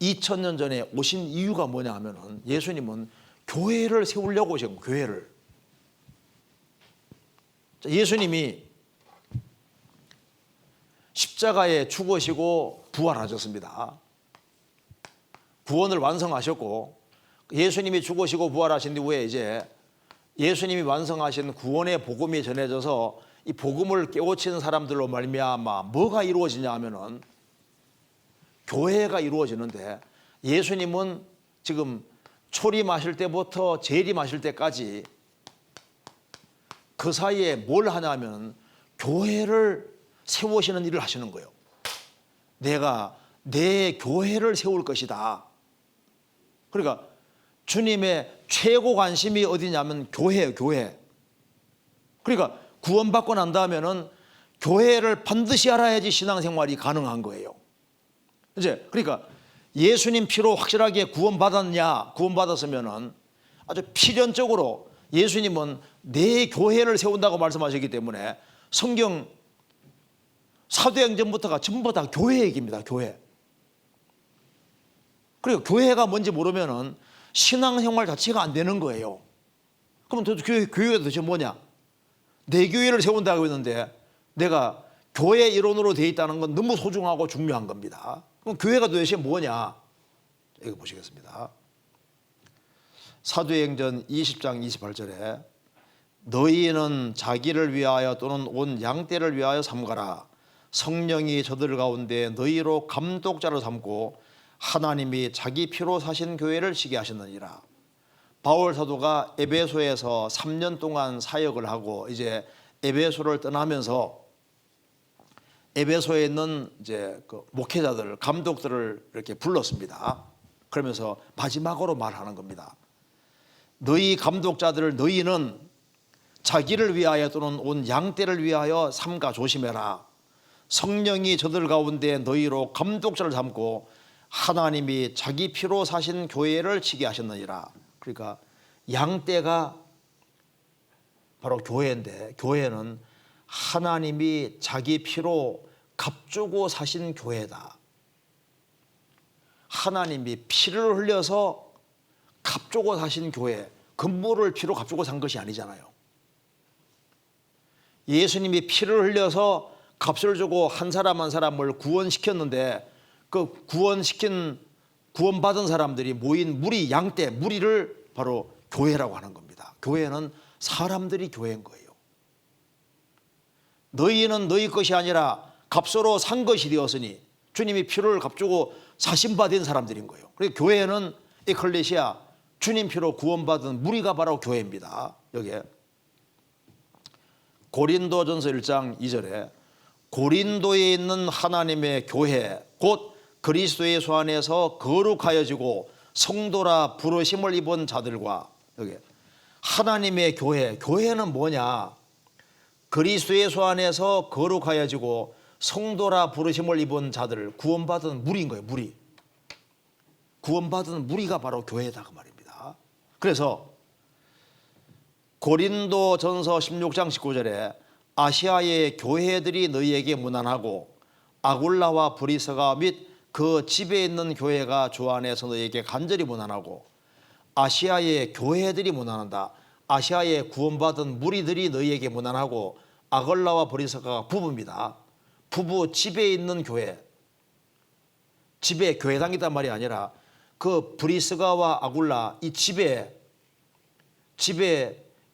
2000년 전에 오신 이유가 뭐냐 하면은, 예수님은 교회를 세우려고 오신 거예요. 교회를. 예수님이 십자가에 죽으시고 부활하셨습니다. 구원을 완성하셨고, 예수님이 죽으시고 부활하신 이후에 이제 예수님이 완성하신 구원의 복음이 전해져서 이 복음을 깨우친 사람들로 말미암아 뭐가 이루어지냐 하면은 교회가 이루어지는데, 예수님은 지금 초림하실 때부터 재림하실 때까지 그 사이에 뭘 하냐면 교회를 세우시는 일을 하시는 거예요. 내가 내 교회를 세울 것이다. 그러니까 주님의 최고 관심이 어디냐면 교회예요. 교회. 그러니까 구원받고 난 다음에는 교회를 반드시 알아야지 신앙생활이 가능한 거예요. 이제 그러니까 예수님 피로 확실하게 구원받았냐, 구원받았으면은 아주 필연적으로 예수님은 내 교회를 세운다고 말씀하셨기 때문에 성경 사도행전부터가 전부 다 교회 얘기입니다. 교회. 그리고 교회가 뭔지 모르면은 신앙생활 자체가 안 되는 거예요. 그럼 교회가 도대체 뭐냐? 내 교회를 세운다고 했는데 내가 교회 일원으로 되어 있다는 건 너무 소중하고 중요한 겁니다. 그럼 교회가 도대체 뭐냐? 여기 보시겠습니다. 사도행전 20장 28절에 너희는 자기를 위하여 또는 온 양떼를 위하여 삼가라. 성령이 저들 가운데 너희로 감독자로 삼고 하나님이 자기 피로 사신 교회를 지게 하셨느니라. 바울 사도가 에베소에서 3년 동안 사역을 하고 이제 에베소를 떠나면서 에베소에 있는 이제 그 목회자들, 감독들을 이렇게 불렀습니다. 그러면서 마지막으로 말하는 겁니다. 너희 감독자들, 너희는 자기를 위하여 또는 온 양떼를 위하여 삼가 조심해라. 성령이 저들 가운데 너희로 감독자를 삼고 하나님이 자기 피로 사신 교회를 지게 하셨느니라. 그러니까 양떼가 바로 교회인데, 교회는 하나님이 자기 피로 값주고 사신 교회다. 하나님이 피를 흘려서 값주고 사신 교회, 금물을 피로 값주고 산 것이 아니잖아요. 예수님이 피를 흘려서 값을 주고 한 사람 한 사람을 구원시켰는데, 그 구원받은 사람들이 모인 무리, 양떼, 무리를 바로 교회라고 하는 겁니다. 교회는 사람들이 교회인 거예요. 너희는 너희 것이 아니라 값으로 산 것이 되었으니, 주님이 피를 값주고 사신받은 사람들인 거예요. 그래서 교회는 에클레시아, 주님 피로 구원받은 무리가 바로 교회입니다. 여기에 고린도전서 1장 2절에 고린도에 있는 하나님의 교회 곧 그리스도 예수 안에서 거룩하여지고 성도라 부르심을 입은 자들과, 여기 하나님의 교회, 교회는 뭐냐? 그리스도 예수 안에서 거룩하여지고 성도라 부르심을 입은 자들, 구원받은 무리인 거예요. 무리. 구원받은 무리가 바로 교회다 그 말입니다. 그래서 고린도전서 16장 19절에 아시아의 교회들이 너희에게 무난하고 아굴라와 브리스가 및 그 집에 있는 교회가 주 안에서 너희에게 간절히 무난하고, 아시아의 교회들이 무난한다. 아시아의 구원받은 무리들이 너희에게 무난하고, 아굴라와 브리스가가 부부입니다. 부부 집에 있는 교회, 집에 교회당이란 말이 아니라 그 브리스가와 아굴라 이 집에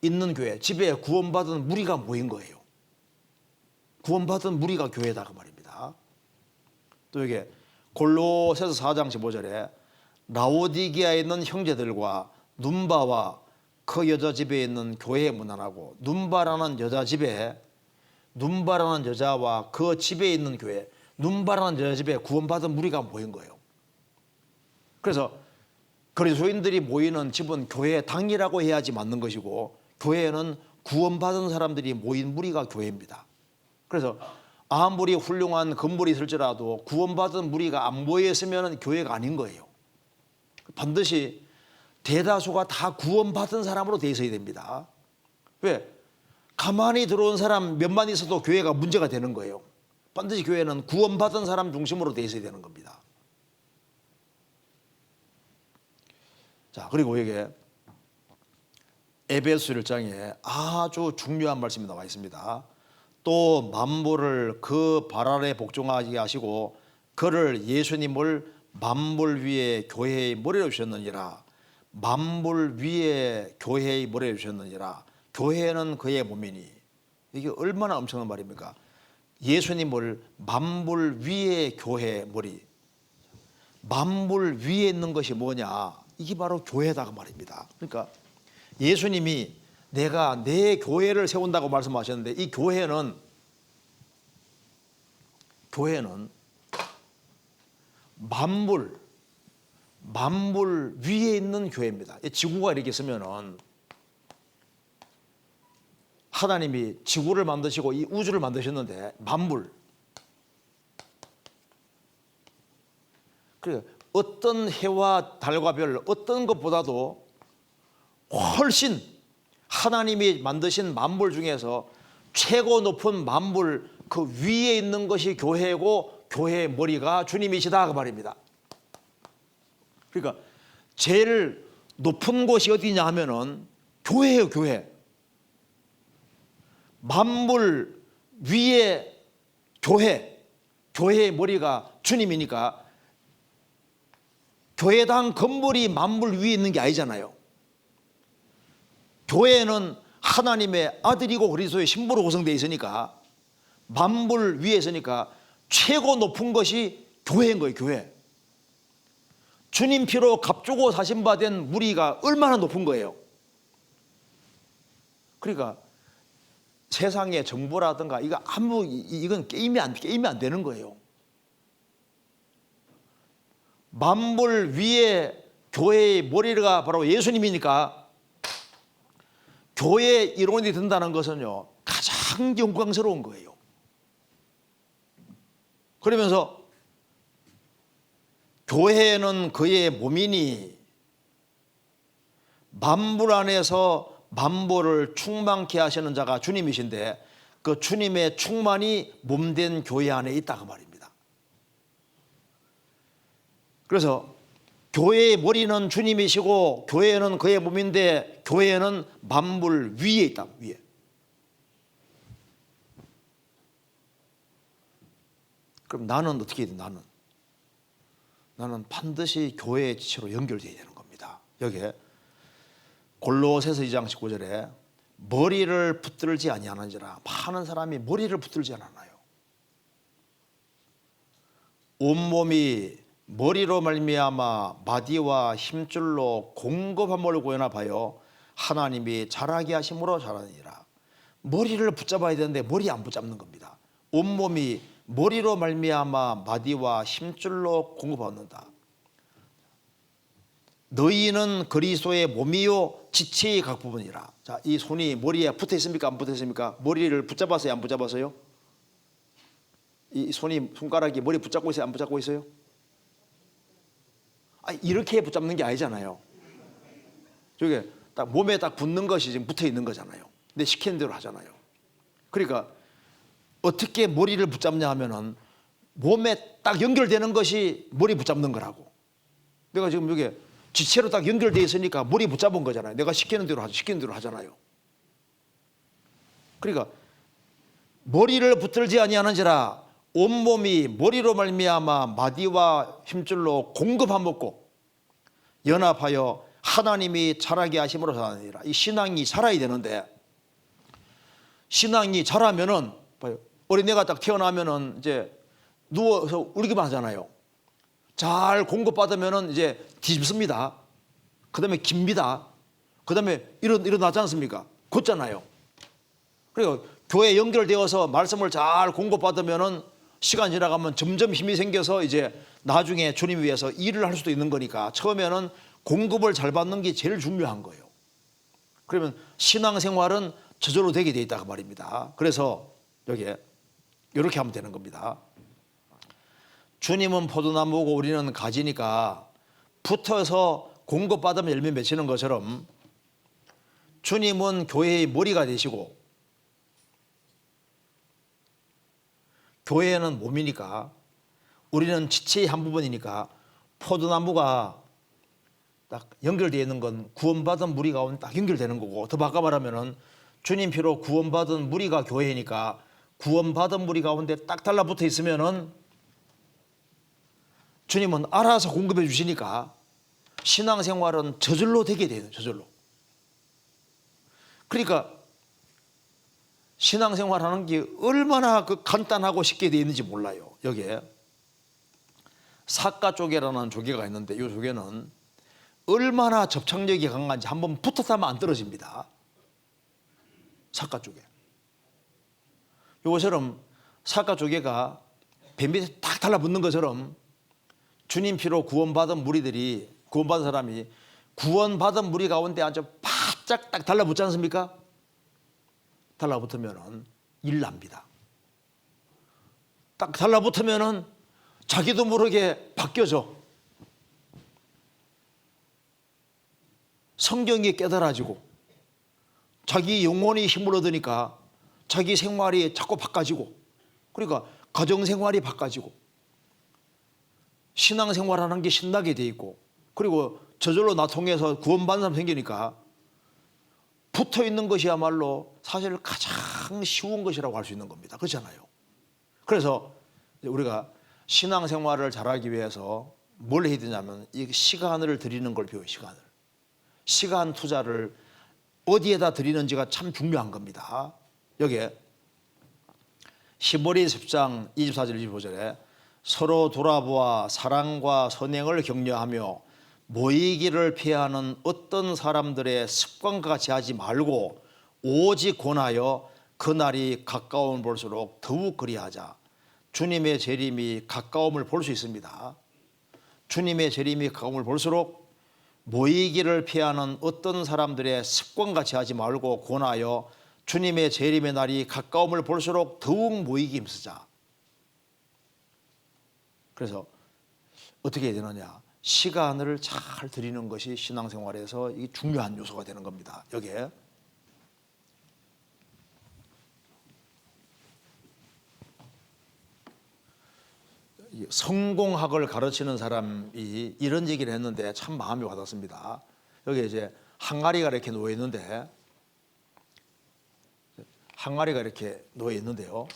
있는 교회, 집에 구원받은 무리가 모인 거예요. 구원받은 무리가 교회다 그 말입니다. 또 이게 골로새서 4장 15절에 라오디게아에 있는 형제들과 눈바와 그 여자 집에 있는 교회 문안하고 눈바라는 여자 집에 눈바라는 여자와 그 집에 있는 교회 눈바라는 여자 집에 구원받은 무리가 모인 거예요. 그래서 그리스도인들이 모이는 집은 교회 당이라고 해야지 맞는 것이고 교회는 구원받은 사람들이 모인 무리가 교회입니다. 그래서 아무리 훌륭한 건물이 있을지라도 구원받은 무리가 안 모여 있으면 교회가 아닌 거예요. 반드시 대다수가 다 구원받은 사람으로 돼 있어야 됩니다. 왜? 가만히 들어온 사람 몇만 있어도 교회가 문제가 되는 거예요. 반드시 교회는 구원받은 사람 중심으로 돼 있어야 되는 겁니다. 자, 그리고 이게 에베소 1장에 아주 중요한 말씀이 나와 있습니다. 또 만물을 그 발 아래 복종하게 하시고 그를 예수님을 만물 위에 교회의 머리로 주셨느니라. 만물 위에 교회의 머리로 주셨느니라. 교회는 그의 몸이니. 이게 얼마나 엄청난 말입니까? 예수님을 만물 위에 교회의 머리. 만물 위에 있는 것이 뭐냐? 이게 바로 교회다 그 말입니다. 그러니까 예수님이 내가 내 교회를 세운다고 말씀하셨는데 이 교회는 만물 위에 있는 교회입니다. 지구가 이렇게 있으면은 하나님이 지구를 만드시고 이 우주를 만드셨는데 만물. 그래 어떤 해와 달과 별 어떤 것보다도 훨씬 하나님이 만드신 만물 중에서 최고 높은 만물 그 위에 있는 것이 교회고 교회의 머리가 주님이시다 그 말입니다. 그러니까 제일 높은 곳이 어디냐 하면은 교회예요. 교회. 만물 위에 교회의 머리가 주님이니까 교회당 건물이 만물 위에 있는 게 아니잖아요. 교회는 하나님의 아들이고 그리스도의 신부로 구성되어 있으니까 만물 위에 있으니까 최고 높은 것이 교회인 거예요. 교회. 주님 피로 값주고 사신받은 무리가 얼마나 높은 거예요. 그러니까 세상의 정보라든가 이건 게임이 안 되는 거예요. 만물 위에 교회의 머리가 바로 예수님이니까 교회의 일원이 된다는 것은요 가장 영광스러운 거예요. 그러면서 교회는 그의 몸이니 만물 안에서 만물을 충만케 하시는 자가 주님이신데 그 주님의 충만이 몸된 교회 안에 있다 그 말입니다. 그래서 교회의 머리는 주님이시고 교회는 그의 몸인데 교회는 만물 위에 있다. 위에. 그럼 나는 어떻게 해야 돼? 나는 반드시 교회의 지체로 연결되어야 되는 겁니다. 여기에 골로새서 2장 19절에 머리를 붙들지 아니하는지라. 많은 사람이 머리를 붙들지 않았나요? 온몸이 머리로 말미암아 마디와 힘줄로 공급함을 구현하여 하나님이 자라게 하심으로 자라니라. 머리를 붙잡아야 되는데 머리 안 붙잡는 겁니다. 온몸이 머리로 말미암아 마디와 힘줄로 공급받는다. 너희는 그리스도의 몸이요 지체의 각 부분이라. 자, 이 손이 머리에 붙어 있습니까? 안 붙어 있습니까? 머리를 붙잡았어요? 안 붙잡았어요? 이 손가락이 머리 붙잡고 있어요? 안 붙잡고 있어요? 이렇게 붙잡는 게 아니잖아요. 저게 딱 몸에 딱 붙는 것이 지금 붙어 있는 거잖아요. 근데 시키는 대로 하잖아요. 그러니까 어떻게 머리를 붙잡냐 하면은 몸에 딱 연결되는 것이 머리 붙잡는 거라고. 내가 지금 여기 지체로 딱 연결되어 있으니까 머리 붙잡은 거잖아요. 내가 시키는 대로 하잖아요. 그러니까 머리를 붙들지 아니하는지라 온몸이 머리로 말미암아 마디와 힘줄로 공급함먹고 연합하여 하나님이 자라게 하심으로 자라니라. 이 신앙이 자라야 되는데 신앙이 자라면은 어린애가 딱 태어나면은 이제 누워서 울기만 하잖아요. 잘 공급받으면은 이제 뒤집습니다. 그 다음에 깁니다. 그 다음에 일어나지 않습니까? 굳잖아요. 그리고 교회 연결되어서 말씀을 잘 공급받으면은 시간 지나가면 점점 힘이 생겨서 이제 나중에 주님 위해서 일을 할 수도 있는 거니까 처음에는 공급을 잘 받는 게 제일 중요한 거예요. 그러면 신앙생활은 저절로 되게 돼 있다 그 말입니다. 그래서 여기에 이렇게 하면 되는 겁니다. 주님은 포도나무고 우리는 가지니까 붙어서 공급받으면 열매 맺히는 것처럼 주님은 교회의 머리가 되시고 교회는 몸이니까 우리는 지체의 한 부분이니까 포도나무가 딱 연결되어 있는 건 구원받은 무리 가운데 딱 연결되는 거고, 더 바꿔 말하면은 주님 피로 구원받은 무리가 교회니까 구원받은 무리 가운데 딱 달라붙어 있으면은 주님은 알아서 공급해 주시니까 신앙생활은 저절로 되게 돼요. 저절로. 그러니까 신앙생활 하는 게 얼마나 간단하고 쉽게 되어 있는지 몰라요. 여기에 사가조개라는 조개가 있는데 이 조개는 얼마나 접착력이 강한지 한번 붙었다면 안 떨어집니다. 사가조개. 이것처럼 사가조개가 배 밑에 딱 달라붙는 것처럼 주님 피로 구원받은 무리들이, 구원받은 사람이 구원받은 무리 가운데 아주 바짝 딱 달라붙지 않습니까? 달라붙으면은 일납니다. 딱 달라붙으면은 자기도 모르게 바뀌어져. 성경이 깨달아지고 자기 영혼이 힘을 얻으니까 자기 생활이 자꾸 바꿔지고, 그러니까 가정생활이 바꿔지고 신앙생활하는 게 신나게 돼 있고, 그리고 저절로 나 통해서 구원받는 사람 생기니까 붙어있는 것이야말로 사실 가장 쉬운 것이라고 할 수 있는 겁니다. 그렇잖아요. 그래서 우리가 신앙생활을 잘하기 위해서 뭘 해야 되냐면 이 시간을 드리는 걸 배워요. 시간 투자를 어디에다 드리는지가 참 중요한 겁니다. 여기에 히브리 10장 24절 25절에 서로 돌아보아 사랑과 선행을 격려하며 모이기를 피하는 어떤 사람들의 습관과 같이 하지 말고 오직 권하여 그날이 가까움 볼수록 더욱 그리하자. 주님의 재림이 가까움을 볼 수 있습니다. 주님의 재림이 가까움을 볼수록 모이기를 피하는 어떤 사람들의 습관같이 하지 말고 권하여 주님의 재림의 날이 가까움을 볼수록 더욱 모이기 힘쓰자. 그래서 어떻게 해야 되느냐, 시간을 잘 드리는 것이 신앙생활에서 이 중요한 요소가 되는 겁니다. 여기에 성공학을 가르치는 사람이 이런 얘기를 했는데 참 마음이 와닿습니다. 여기 이제 항아리가 이렇게 놓여 있는데, 항아리가 이렇게 놓여 있는데요,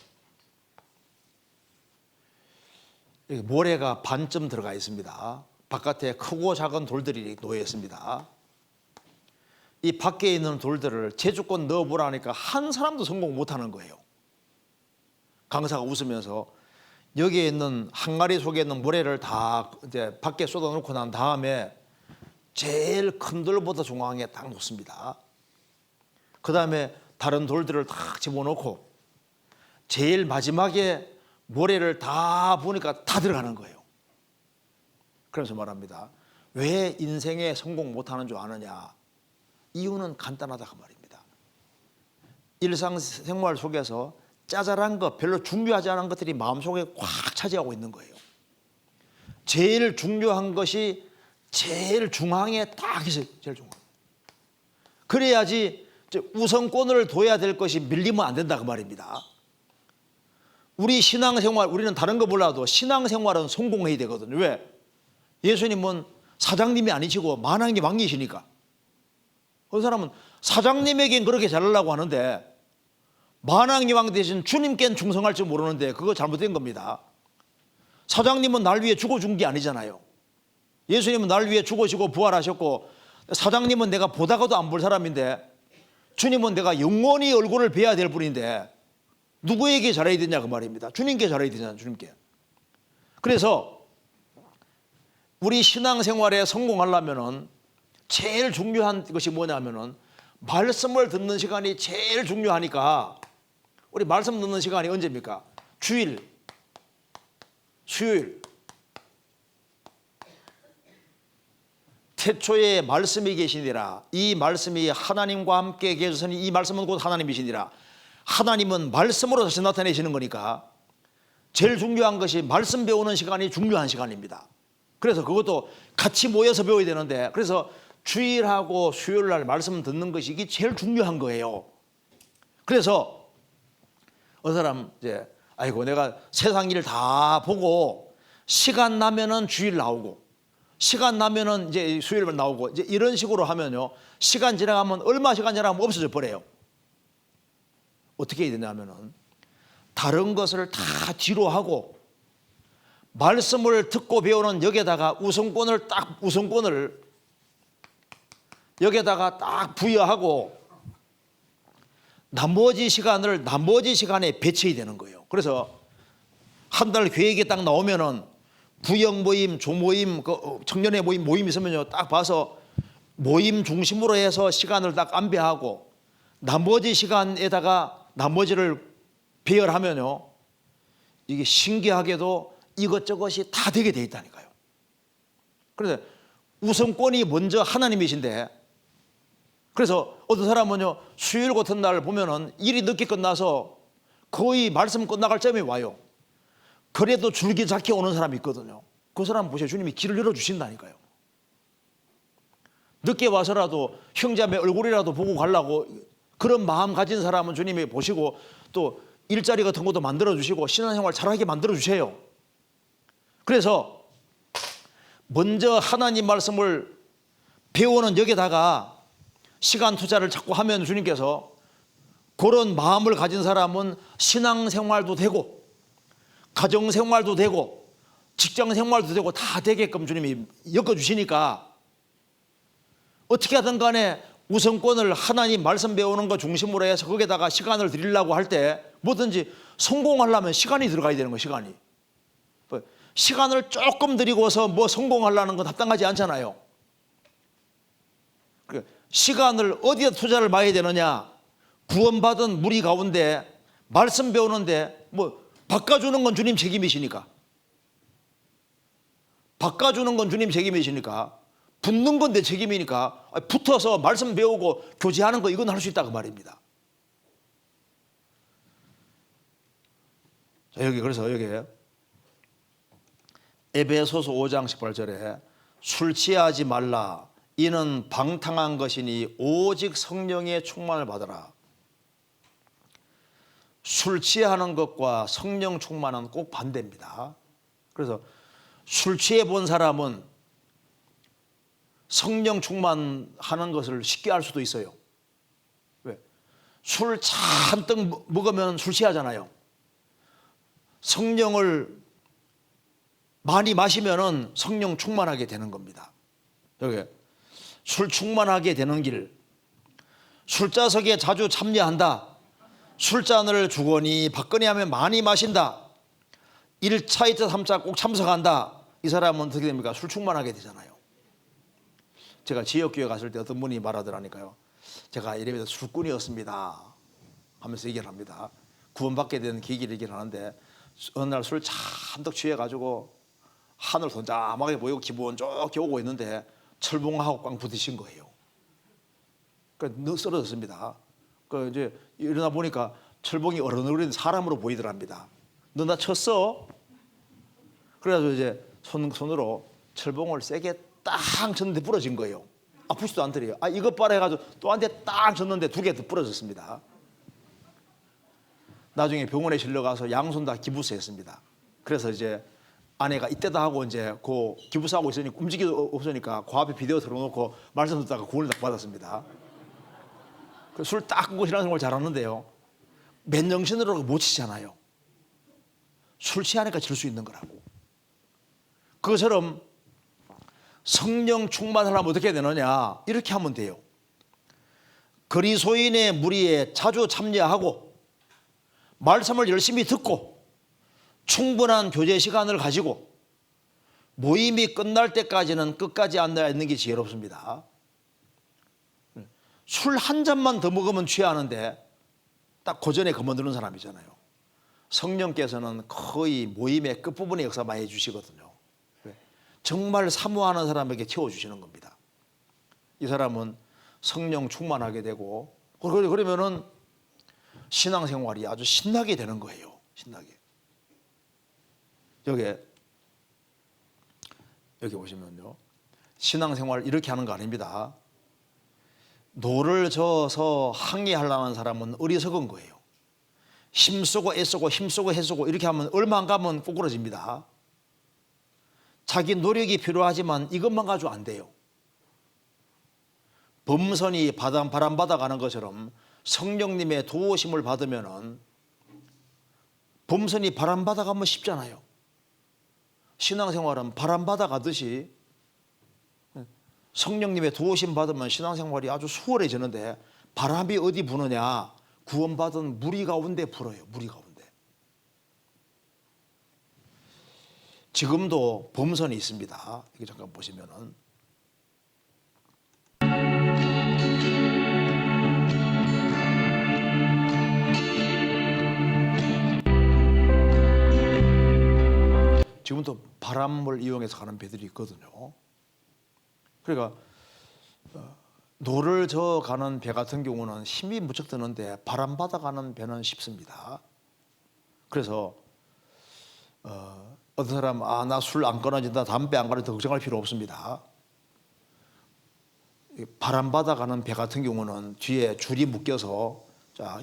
여기 모래가 반쯤 들어가 있습니다. 바깥에 크고 작은 돌들이 놓여 있습니다. 이 밖에 있는 돌들을 제주권 넣어보라니까 한 사람도 성공 못하는 거예요. 강사가 웃으면서 여기에 있는 항아리 속에 있는 모래를 다 이제 밖에 쏟아놓고 난 다음에 제일 큰 돌보다 중앙에 딱 놓습니다. 그 다음에 다른 돌들을 딱 집어넣고 제일 마지막에 모래를 다 보니까 다 들어가는 거예요. 그래서 말합니다. 왜 인생에 성공 못하는 줄 아느냐? 이유는 간단하다 그 말입니다. 일상생활 속에서 짜잘한 것, 별로 중요하지 않은 것들이 마음속에 꽉 차지하고 있는 거예요. 제일 중요한 것이 제일 중앙에 딱 있어요. 제일 중앙. 그래야지 우선권을 둬야 될 것이 밀리면 안 된다 그 말입니다. 우리 신앙생활, 우리는 다른 거 몰라도 신앙생활은 성공해야 되거든요. 왜? 예수님은 사장님이 아니시고 만왕의 왕이시니까. 그 사람은 사장님에겐 그렇게 잘하려고 하는데 만왕의 왕 대신 주님께는 충성할 줄 모르는데 그거 잘못된 겁니다. 사장님은 날 위해 죽어준 게 아니잖아요. 예수님은 날 위해 죽으시고 부활하셨고, 사장님은 내가 보다가도 안 볼 사람인데 주님은 내가 영원히 얼굴을 뵈야 될 분인데 누구에게 잘해야 되냐 그 말입니다. 주님께 잘해야 되잖아요. 주님께. 그래서 우리 신앙생활에 성공하려면은 제일 중요한 것이 뭐냐면은 말씀을 듣는 시간이 제일 중요하니까 우리 말씀 듣는 시간이 언제입니까? 주일, 수요일. 태초에 말씀이 계시니라. 이 말씀이 하나님과 함께 계셨으니 이 말씀은 곧 하나님이시니라. 하나님은 말씀으로 다시 나타내시는 거니까 제일 중요한 것이 말씀 배우는 시간이 중요한 시간입니다. 그래서 그것도 같이 모여서 배워야 되는데, 그래서 주일하고 수요일 날 말씀 듣는 것이 이게 제일 중요한 거예요. 그래서 어느 사람 이제 아이고 내가 세상 일 다 보고 시간 나면은 주일 나오고 시간 나면은 이제 수요일만 나오고 이제 이런 식으로 하면요, 시간 지나가면 얼마 시간 지나가면 없어져 버려요. 어떻게 해야 되냐면은 다른 것을 다 뒤로 하고 말씀을 듣고 배우는 여기에다가 우선권을 여기에다가 딱 부여하고 나머지 시간에 배치해야 되는 거예요. 그래서 한 달 계획이 딱 나오면은 부영 모임, 조모임, 청년의 모임 있으면요, 딱 봐서 모임 중심으로 해서 시간을 딱 안배하고 나머지 시간에다가 나머지를 배열하면요, 이게 신기하게도 이것저것이 다 되게 돼 있다니까요. 그런데 우선권이 먼저 하나님이신데, 그래서 어떤 사람은요 수요일 같은 날 보면은 일이 늦게 끝나서 거의 말씀 끝나갈 점에 와요. 그래도 줄기차게 오는 사람이 있거든요. 그 사람 보세요, 주님이 길을 열어주신다니까요. 늦게 와서라도 형제의 얼굴이라도 보고 가려고 그런 마음 가진 사람은 주님이 보시고 또 일자리 같은 것도 만들어주시고 신앙생활 잘하게 만들어주세요. 그래서 먼저 하나님 말씀을 배우는 여기다가 시간 투자를 자꾸 하면 주님께서 그런 마음을 가진 사람은 신앙생활도 되고 가정생활도 되고 직장생활도 되고 다 되게끔 주님이 엮어주시니까 어떻게 하든 간에 우선권을 하나님 말씀 배우는 거 중심으로 해서 거기에다가 시간을 드리려고 할 때 뭐든지 성공하려면 시간이 들어가야 되는 거예요. 시간을 조금 드리고서 뭐 성공하려는 건 합당하지 않잖아요. 시간을 어디에 투자를 많이 되느냐, 구원받은 무리 가운데 말씀 배우는데 뭐 바꿔주는 건 주님 책임이시니까, 붙는 건 내 책임이니까 붙어서 말씀 배우고 교제하는 거 이건 할 수 있다 그 말입니다. 자, 그래서 여기 에베소서 5장 18절에 술 취하지 말라, 이는 방탕한 것이니 오직 성령의 충만을 받으라. 술 취하는 것과 성령 충만은 꼭 반대입니다. 그래서 술 취해 본 사람은 성령 충만하는 것을 쉽게 알 수도 있어요. 왜? 술 잔뜩 먹으면 술 취하잖아요. 성령을 많이 마시면은 성령 충만하게 되는 겁니다. 여기 술 충만하게 되는 길, 술자석에 자주 참여한다, 술잔을 주거니 받거니 하면 많이 마신다, 1차, 2차, 3차 꼭 참석한다. 이 사람은 어떻게 됩니까? 술 충만하게 되잖아요. 제가 지역교회 갔을 때 어떤 분이 말하더라니까요. 제가 이래서 술꾼이었습니다 하면서 얘기를 합니다. 구원받게 된 계기를 얘기를 하는데 어느 날 술 잔뜩 취해가지고 하늘 돈잠하게 보이고 기분 좋게 오고 있는데 철봉하고 꽝 부딪힌 거예요. 그러니까 쓰러졌습니다. 그 이제 일어나 보니까 철봉이 어른어른 사람으로 보이더랍니다. 너 나 쳤어? 그래가지고 이제 손으로 철봉을 세게 땅 쳤는데 부러진 거예요. 아프지도 않더래요. 이것 봐라 해가지고 또 한 대 땅 쳤는데 2개 더 부러졌습니다. 나중에 병원에 실려가서 양손 다 기부스했습니다. 그래서 이제 아내가 이때다 하고 이제 그 기부스하고 있으니까 움직이도 없으니까 그 앞에 비디오 틀어놓고 말씀 듣다가 구원을 딱 받았습니다. 술 딱 끊고 신앙생활 잘하는데요, 맨정신으로 못 치잖아요. 술 취하니까 질 수 있는 거라고. 그것처럼 성령 충만하려면 어떻게 되느냐, 이렇게 하면 돼요. 그리스도인의 무리에 자주 참여하고 말씀을 열심히 듣고 충분한 교제 시간을 가지고 모임이 끝날 때까지는 끝까지 앉아 있는 게 지혜롭습니다. 술 한 잔만 더 먹으면 취하는데 딱 그 전에 거머드는 사람이잖아요. 성령께서는 거의 모임의 끝부분에 역사 많이 해주시거든요. 정말 사모하는 사람에게 채워주시는 겁니다. 이 사람은 성령 충만하게 되고 그러면은 신앙생활이 아주 신나게 되는 거예요. 신나게. 여기 보시면요, 신앙생활 이렇게 하는 거 아닙니다. 노를 저어서 항해하려는 사람은 어리석은 거예요. 힘쓰고 애쓰고 힘쓰고 해쓰고 이렇게 하면 얼마 안 가면 꼬꾸러집니다. 자기 노력이 필요하지만 이것만 가지고 안 돼요. 범선이 바람 받아가는 것처럼 성령님의 도우심을 받으면은 범선이 바람 받아가면 쉽잖아요. 신앙생활은 바람 받아가듯이 성령님의 도우심 받으면 신앙생활이 아주 수월해지는데, 바람이 어디 부느냐? 구원받은 무리 가운데 불어요. 무리 가운데. 지금도 범선이 있습니다. 이거 잠깐 보시면은 지금도 바람을 이용해서 가는 배들이 있거든요. 그러니까 노를 저어 가는 배 같은 경우는 힘이 무척 드는데 바람 받아 가는 배는 쉽습니다. 그래서 어떤 사람 나 술 안 끊어진다, 담배 안 끊어진다 걱정할 필요 없습니다. 바람 받아 가는 배 같은 경우는 뒤에 줄이 묶여서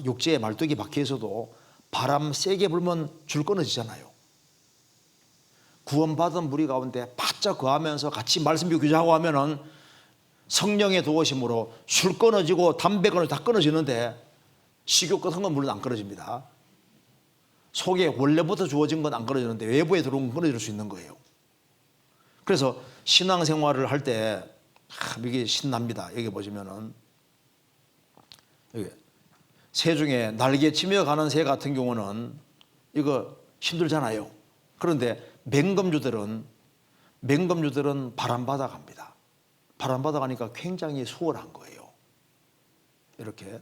육지에 말뚝이 박혀 있어도 바람 세게 불면 줄 끊어지잖아요. 구원받은 무리 가운데 바짝 거하면서 같이 말씀 교제하고 하면은 성령의 도우심으로 술 끊어지고 담배 끊어지고 다 끊어지는데 식욕 같은 건 물론 안 끊어집니다. 속에 원래부터 주어진 건 안 끊어지는데 외부에 들어온 건 끊어질 수 있는 거예요. 그래서 신앙생활을 할 때 이게 신납니다. 여기 보시면은 여기 새 중에 날개 치며 가는 새 같은 경우는 이거 힘들잖아요. 그런데 맹금주들은 바람 받아 갑니다. 바람 받아 가니까 굉장히 수월한 거예요. 이렇게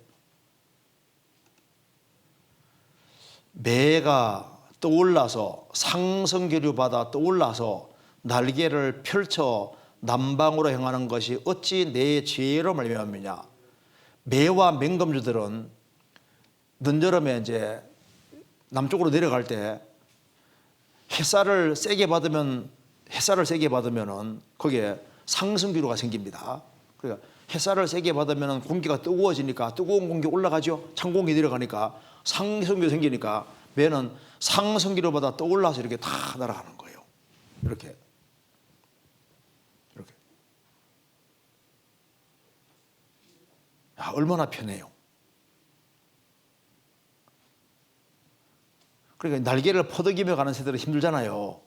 매가 떠올라서 상승기류 받아 떠올라서 날개를 펼쳐 남방으로 향하는 것이 어찌 내 지혜로 말미암느냐. 매와 맹금주들은 늦여름에 이제 남쪽으로 내려갈 때 햇살을 세게 받으면은 거기에 상승기류가 생깁니다. 그러니까 햇살을 세게 받으면 공기가 뜨거워지니까 뜨거운 공기 올라가죠. 찬 공기 내려가니까 상승기류 생기니까 매는 상승기류보다 떠올라서 이렇게 다 날아가는 거예요. 이렇게 얼마나 편해요. 그러니까 날개를 퍼덕이며 가는 새들은 힘들잖아요.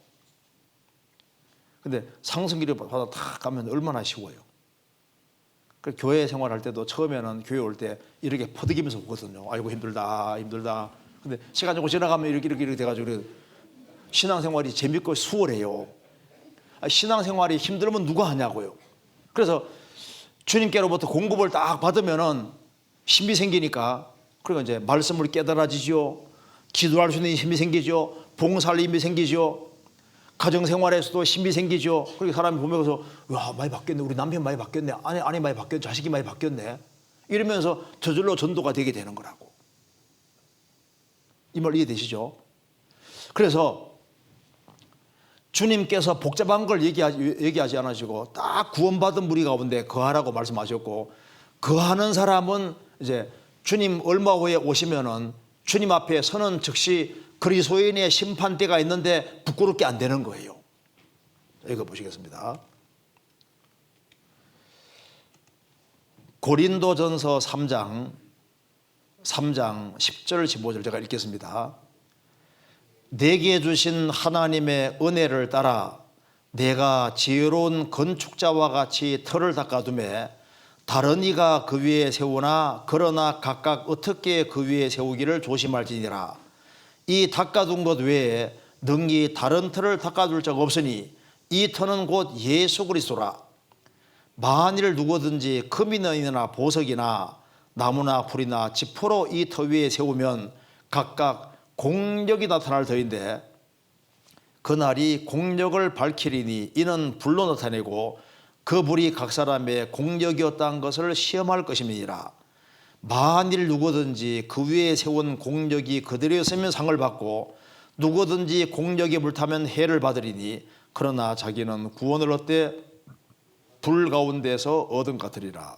근데 상승기류 받아 탁 가면 얼마나 쉬워요. 교회 생활할 때도 처음에는 교회 올 때 이렇게 퍼덕이면서 오거든요. 아이고 힘들다. 근데 시간 조금 지나가면 이렇게 돼가지고 신앙생활이 재밌고 수월해요. 신앙생활이 힘들면 누가 하냐고요. 그래서 주님께로부터 공급을 딱 받으면은 힘이 생기니까, 그리고 이제 말씀을 깨달아지죠. 기도할 수 있는 힘이 생기죠. 봉사할 힘이 생기죠. 가정생활에서도 힘이 생기죠. 그리고 사람이 보면서 와 많이 바뀌었네. 우리 남편 많이 바뀌었네. 아내 많이 바뀌었네. 자식이 많이 바뀌었네. 이러면서 저절로 전도가 되게 되는 거라고. 이 말 이해되시죠? 그래서 주님께서 복잡한 걸 얘기하지 않으시고 딱 구원받은 무리 가운데 거하라고 말씀하셨고, 거하는 사람은 이제 주님 얼마 후에 오시면은 주님 앞에 서는 즉시 그리스도인의 심판대가 있는데 부끄럽게 안 되는 거예요. 이거 보시겠습니다. 고린도전서 3장 10절 15절 제가 읽겠습니다. 내게 주신 하나님의 은혜를 따라 내가 지혜로운 건축자와 같이 터를 닦아두매 다른 이가 그 위에 세우나 그러나 각각 어떻게 그 위에 세우기를 조심할지니라. 이 닦아둔 것 외에 능히 다른 터를 닦아둘 자가 없으니 이 터는 곧 예수 그리스도라. 만일 누구든지 금이나 보석이나 나무나 불이나 지포로 이 터 위에 세우면 각각 공력이 나타날 터인데 그날이 공력을 밝히리니 이는 불로 나타내고 그 불이 각 사람의 공력이었다는 것을 시험할 것임이니라. 만일 누구든지 그 위에 세운 공력이 그대로였으면 상을 받고 누구든지 공력이 불타면 해를 받으리니 그러나 자기는 구원을 얻되 불 가운데서 얻은 것 같으리라.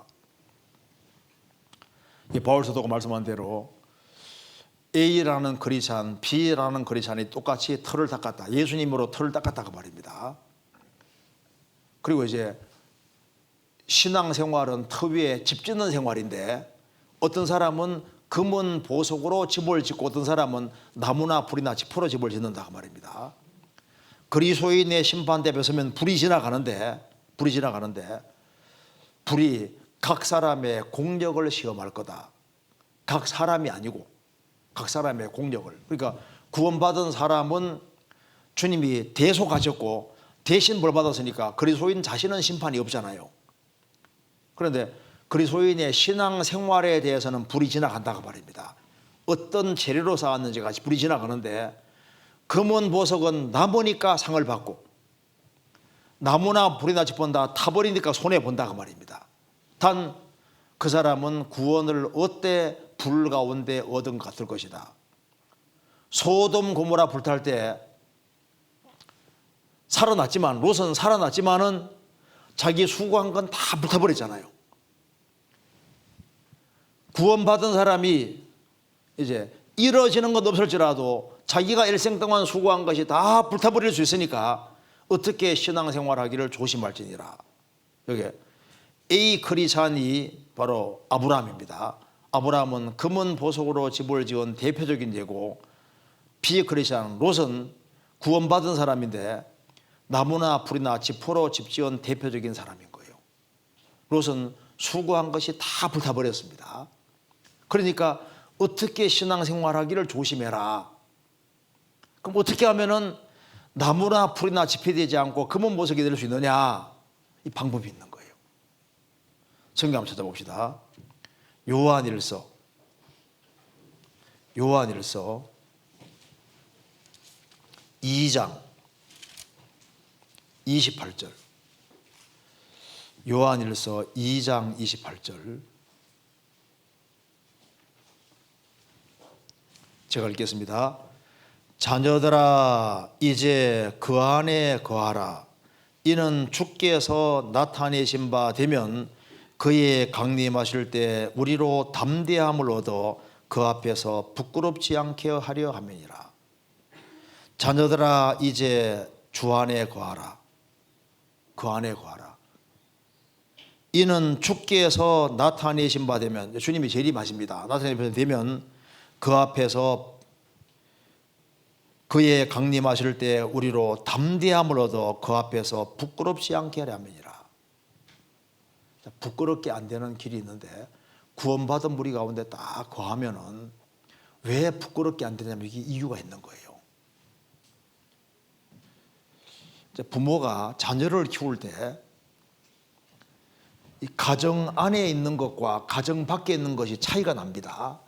바울 사도가 말씀한 대로 A라는 크리스찬, B라는 크리스찬이 똑같이 털을 닦았다. 예수님으로 털을 닦았다고 말입니다. 그리고 이제 신앙생활은 터 위에 집 짓는 생활인데 어떤 사람은 금은 보석으로 집을 짓고 어떤 사람은 나무나 불이나 지포로 집을 짓는다고 말입니다. 그리스도인의 심판대 앞에 서면 불이 지나가는데 불이 각 사람의 공력을 시험할 거다. 각 사람이 아니고 각 사람의 공력을. 그러니까 구원받은 사람은 주님이 대속하셨고 대신 벌 받았으니까 그리스도인 자신은 심판이 없잖아요. 그런데 그리스도인의 신앙생활에 대해서는 불이 지나간다고 말입니다. 어떤 재료로 쌓았는지가 불이 지나가는데 금은 보석은 남으니까 상을 받고 나무나 불이나 지pon다 타버리니까 손해본다고 말입니다. 단 그 사람은 구원을 얻되 불 가운데 얻은 것 같을 것이다. 소돔 고모라 불탈 때 살아났지만 롯은 살아났지만은 자기 수고한 건 다 불타버렸잖아요. 구원받은 사람이 이제 이뤄지는 것 없을지라도 자기가 일생 동안 수고한 것이 다 불타버릴 수 있으니까 어떻게 신앙생활하기를 조심할지니라. 여기 A 크리스찬이 바로 아브라함입니다. 아브라함은 금은 보석으로 집을 지은 대표적인 예고, B 크리스찬 롯은 구원받은 사람인데 나무나 불이나 지포로 집 지은 대표적인 사람인 거예요. 롯은 수고한 것이 다 불타버렸습니다. 그러니까 어떻게 신앙생활하기를 조심해라. 그럼 어떻게 하면은 나무나 불이나 집이 되지 않고 금은 보석이 될 수 있느냐? 이 방법이 있는 거예요. 성경 한번 찾아봅시다. 요한일서 2장 28절. 요한일서 2장 28절. 제가 읽겠습니다. 자녀들아 이제 그 안에 거하라. 이는 주께서 나타내신 바 되면 그의 강림하실 때 우리로 담대함을 얻어 그 앞에서 부끄럽지 않게 하려 함이니라. 자녀들아 이제 주 안에 거하라. 그 안에 거하라. 이는 주께서 나타내신 바 되면, 주님이 재림하십니다. 나타내신 바 되면 그 앞에서 그의 강림하실 때 우리로 담대함을 얻어 그 앞에서 부끄럽지 않게 하려 함이니라. 부끄럽게 안 되는 길이 있는데 구원받은 무리 가운데 딱 거하면은 왜 부끄럽게 안 되냐면 이게 이유가 있는 거예요. 부모가 자녀를 키울 때 이 가정 안에 있는 것과 가정 밖에 있는 것이 차이가 납니다.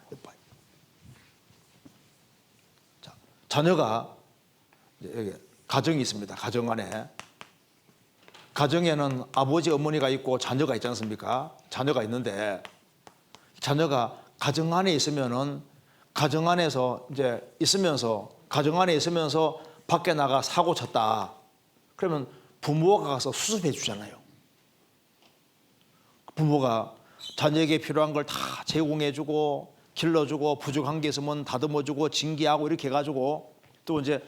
자녀가 여기 가정이 있습니다. 가정 안에. 가정에는 아버지 어머니가 있고 자녀가 있지 않습니까? 자녀가 있는데 자녀가 가정 안에 있으면은 가정 안에서 이제 있으면서 가정 안에 있으면서 밖에 나가 사고 쳤다. 그러면 부모가 가서 수습해 주잖아요. 부모가 자녀에게 필요한 걸 다 제공해 주고 길러주고 부족한 게 있으면 다듬어 주고 징계하고 이렇게 해가지고 또 이제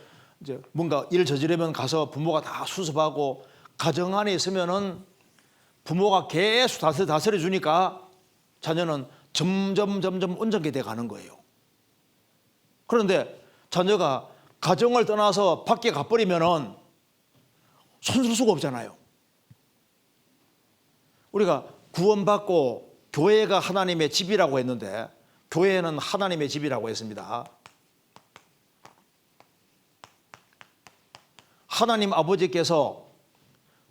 뭔가 일 저지르면 가서 부모가 다 수습하고 가정 안에 있으면은 부모가 계속 다스려 주니까 자녀는 점점 온전하게 돼 가는 거예요. 그런데 자녀가 가정을 떠나서 밖에 가버리면은 손쓸 수가 없잖아요. 우리가 구원받고 교회가 하나님의 집이라고 했는데 교회는 하나님의 집이라고 했습니다. 하나님 아버지께서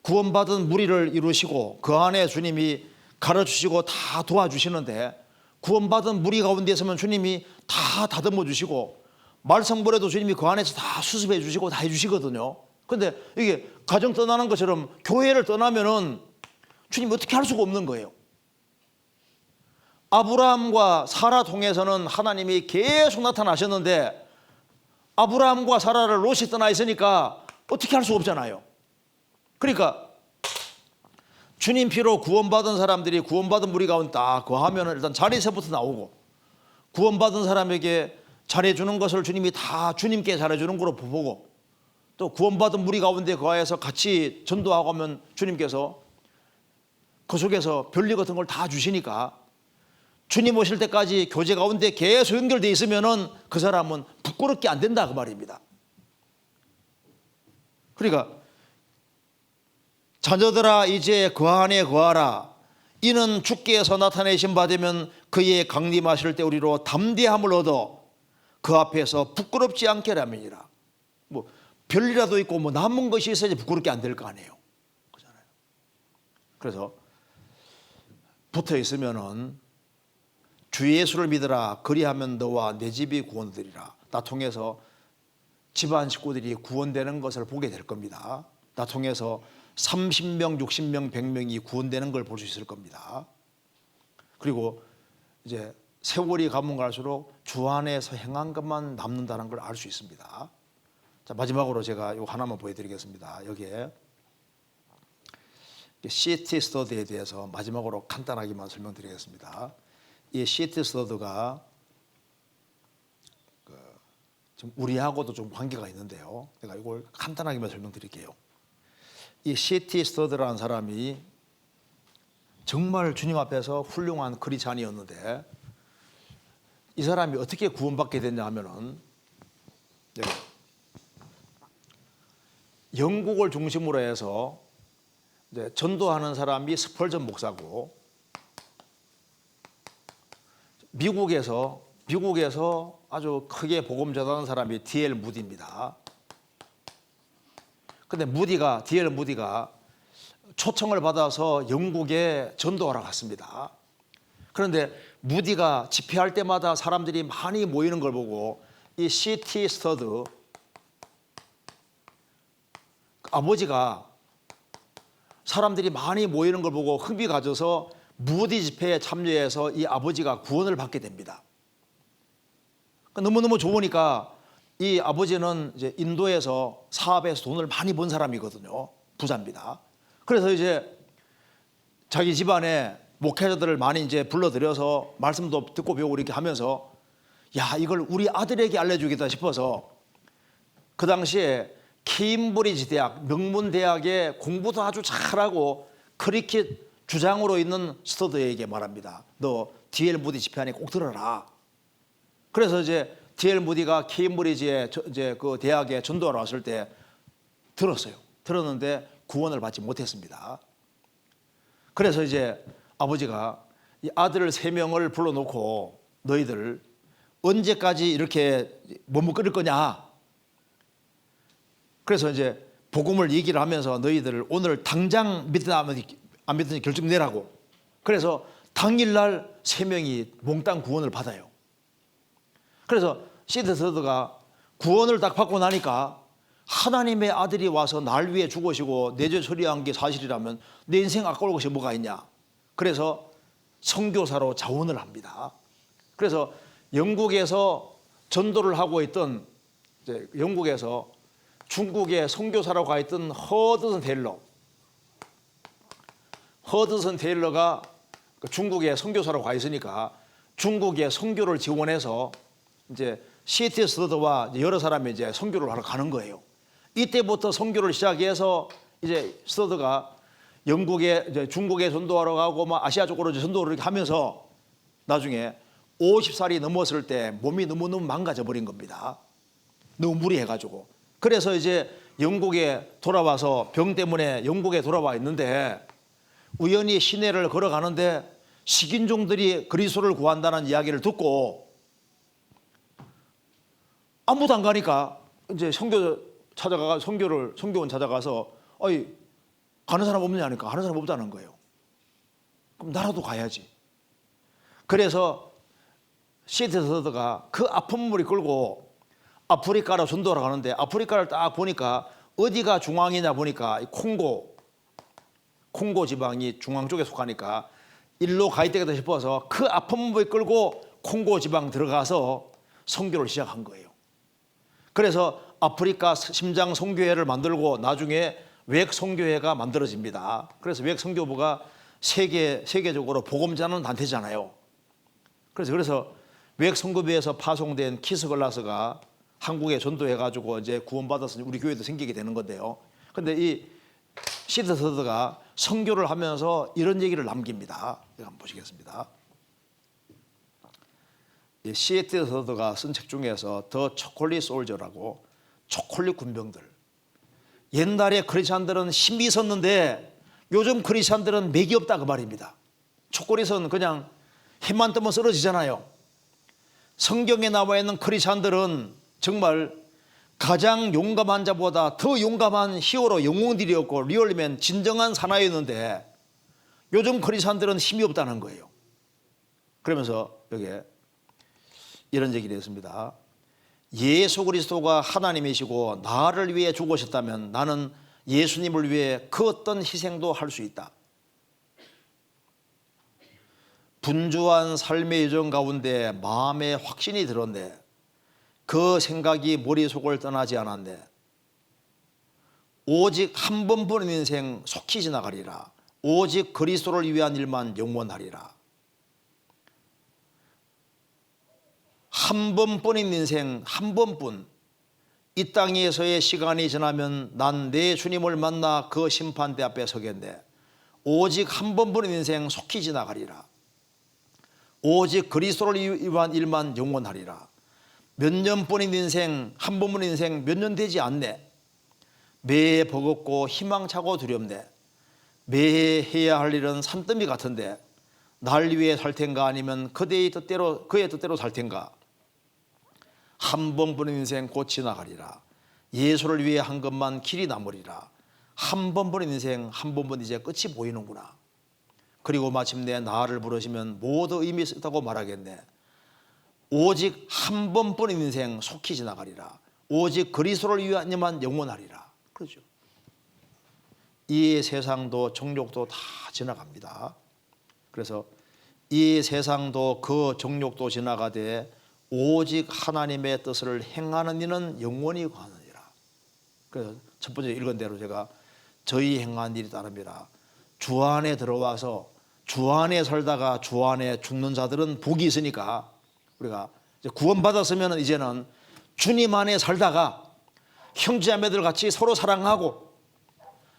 구원받은 무리를 이루시고 그 안에 주님이 가르치시고 다 도와주시는데, 구원받은 무리 가운데 있으면 주님이 다 다듬어 주시고 말썽벌에도 주님이 그 안에서 다 수습해 주시고 다 해주시거든요. 근데 이게 가정 떠나는 것처럼 교회를 떠나면은 주님이 어떻게 할 수가 없는 거예요. 아브라함과 사라 통해서는 하나님이 계속 나타나셨는데, 아브라함과 사라를 롯이 떠나 있으니까 어떻게 할 수가 없잖아요. 그러니까 주님 피로 구원받은 사람들이 구원받은 무리 가운데 딱 거하면 일단 자리세부터 나오고, 구원받은 사람에게 잘해주는 것을 주님이 다 주님께 잘해주는 거로 보고, 또 구원받은 무리 가운데 거하여서 같이 전도하고 하면 주님께서 그 속에서 별리 같은 걸 다 주시니까, 주님 오실 때까지 교제 가운데 계속 연결되어 있으면은 그 사람은 부끄럽게 안 된다 그 말입니다. 그러니까 자녀들아 이제 그 안에 거하라. 이는 주께서 나타내신 바 되면 그의 강림하실 때 우리로 담대함을 얻어 그 앞에서 부끄럽지 않게 하람이니라. 뭐 별이라도 있고 뭐 남은 것이 있어야지 부끄럽게 안 될 거 아니에요. 그렇잖아요. 그래서 붙어 있으면은 주 예수를 믿으라. 그리하면 너와 내 집이 구원되리라. 나 통해서 집안 식구들이 구원되는 것을 보게 될 겁니다. 나 통해서 30명, 60명, 100명이 구원되는 걸 볼 수 있을 겁니다. 그리고 이제 세월이 가면 갈수록 주 안에서 행한 것만 남는다는 걸 알 수 있습니다. 자, 마지막으로 제가 이거 하나만 보여드리겠습니다. 여기에 CT 스터디에 대해서 마지막으로 간단하게만 설명드리겠습니다. 이 CT 스터디가 좀 우리하고도 좀 관계가 있는데요. 제가 이걸 간단하게만 설명드릴게요. 이 CT 스터디라는 사람이 정말 주님 앞에서 훌륭한 크리스찬이었는데, 이 사람이 어떻게 구원받게 됐냐 하면은, 영국을 중심으로 해서 이제 전도하는 사람이 스펄전 목사고, 미국에서 아주 크게 복음 전하는 사람이 D.L. 무디입니다. 근데 D.L. 무디가 초청을 받아서 영국에 전도하러 갔습니다. 그런데 무디가 집회할 때마다 사람들이 많이 모이는 걸 보고 이 C.T. 스터드 아버지가 사람들이 많이 모이는 걸 보고 흥미 가져서 무디 집회에 참여해서 이 아버지가 구원을 받게 됩니다. 너무너무 좋으니까 이 아버지는 이제 인도에서 사업에서 돈을 많이 번 사람이거든요. 부자입니다. 그래서 이제 자기 집안에 목회자들을 많이 이제 불러들여서 말씀도 듣고 배우고 이렇게 하면서, 야, 이걸 우리 아들에게 알려주겠다 싶어서 그 당시에 케임브리지 대학, 명문 대학에 공부도 아주 잘하고 크리켓 주장으로 있는 스터드에게 말합니다. 너 D.L. 무디 집회 안에 꼭 들어라. 그래서 이제 D.L. 무디가 케임브리지에 이제 그 대학에 전도하러 왔을 때 들었어요. 들었는데 구원을 받지 못했습니다. 그래서 이제 아버지가 이 아들 3명을 불러놓고 너희들 언제까지 이렇게 머뭇거릴 거냐. 그래서 이제 복음을 얘기를 하면서 너희들 오늘 당장 믿으나 안 믿든지 결정 내라고. 그래서 당일날 3명이 몽땅 구원을 받아요. 그래서 시드서드가 구원을 딱 받고 나니까 하나님의 아들이 와서 날 위해 죽으시고 내 죄 처리한 게 사실이라면 내 인생 아까울 것이 뭐가 있냐. 그래서 선교사로 자원을 합니다. 그래서 영국에서 전도를 하고 있던, 이제 영국에서 중국에 선교사로 가 있던 허드슨 테일러가 중국에 선교사로 가 있으니까 중국의 선교를 지원해서 이제 C.T. 스터드와 여러 사람이 이제 선교를 하러 가는 거예요. 이때부터 선교를 시작해서 이제 스터드가 영국에 이제 중국에 전도하러 가고 막 아시아 쪽으로 전도를 이렇게 하면서 나중에 50살이 넘었을 때 몸이 너무너무 망가져 버린 겁니다. 너무 무리해가지고. 그래서 이제 영국에 돌아와서 병 때문에 영국에 돌아와 있는데 우연히 시내를 걸어가는데 식인종들이 그리스도를 구한다는 이야기를 듣고 아무도 안 가니까 이제 선교원 찾아가서 어이 가는 사람 없냐니까 가는 사람 없다는 거예요. 그럼 나라도 가야지. 그래서 시드서드가 그 아픈 물이 끌고 아프리카로 전도를 가는데 아프리카를 딱 보니까 어디가 중앙이냐 보니까 콩고 지방이 중앙 쪽에 속하니까 일로 가야 되겠다 싶어서 그 아픈 물이 끌고 콩고 지방 들어가서 선교를 시작한 거예요. 그래서 아프리카 심장 선교회를 만들고 나중에 외국 선교회가 만들어집니다. 그래서 외국 선교부가 세계적으로 복음 전하는 단체잖아요. 그래서 외국 선교부에서 파송된 키스 글라스가 한국에 전도해가지고 이제 구원받아서 우리 교회도 생기게 되는 건데요. 근데 이 시드서드가 선교를 하면서 이런 얘기를 남깁니다. 제가 한번 보시겠습니다. 이 시드서드가 쓴 책 중에서 더 초콜릿 솔저라고 초콜릿 군병들. 옛날에 크리스찬들은 힘이 있었는데 요즘 크리스찬들은 맥이 없다 그 말입니다. 초콜릿은 그냥 힘만 뜨면 쓰러지잖아요. 성경에 나와 있는 크리스찬들은 정말 가장 용감한 자보다 더 용감한 히어로 영웅들이었고 리얼맨 진정한 사나이였는데 요즘 크리스찬들은 힘이 없다는 거예요. 그러면서 여기에 이런 얘기를 했습니다. 예수 그리스도가 하나님이시고 나를 위해 죽으셨다면 나는 예수님을 위해 그 어떤 희생도 할 수 있다. 분주한 삶의 여정 가운데 마음에 확신이 들었네. 그 생각이 머릿속을 떠나지 않았네. 오직 한 번뿐인 인생 속히 지나가리라. 오직 그리스도를 위한 일만 영원하리라. 한 번뿐인 인생 한 번뿐. 이 땅에서의 시간이 지나면 난 내 주님을 만나 그 심판대 앞에 서겠네. 오직 한 번뿐인 인생 속히 지나가리라. 오직 그리스도를 위한 일만 영원하리라. 몇 년뿐인 인생 한 번뿐인 인생 몇 년 되지 않네. 매해 버겁고 희망차고 두렵네. 매해 해야 할 일은 산더미 같은데 날 위해 살 텐가 아니면 그의 뜻대로 살 텐가. 한 번뿐인 인생 곧 지나가리라. 예수를 위해 한 것만 길이 남으리라. 한 번뿐인 인생 한 번뿐 이제 끝이 보이는구나. 그리고 마침내 나를 부르시면 모두 의미 있다고 말하겠네. 오직 한 번뿐인 인생 속히 지나가리라. 오직 그리스도를 위한 일만 영원하리라. 그렇죠. 이 세상도 정욕도 다 지나갑니다. 그래서 이 세상도 그 정욕도 지나가되 오직 하나님의 뜻을 행하는 이는 영원히 거하느니라. 그래서 첫 번째 읽은 대로 제가 저희 행한 일이 따릅니다. 주 안에 들어와서 주 안에 살다가 주 안에 죽는 자들은 복이 있으니까 우리가 이제 구원받았으면 이제는 주님 안에 살다가 형제자매들 같이 서로 사랑하고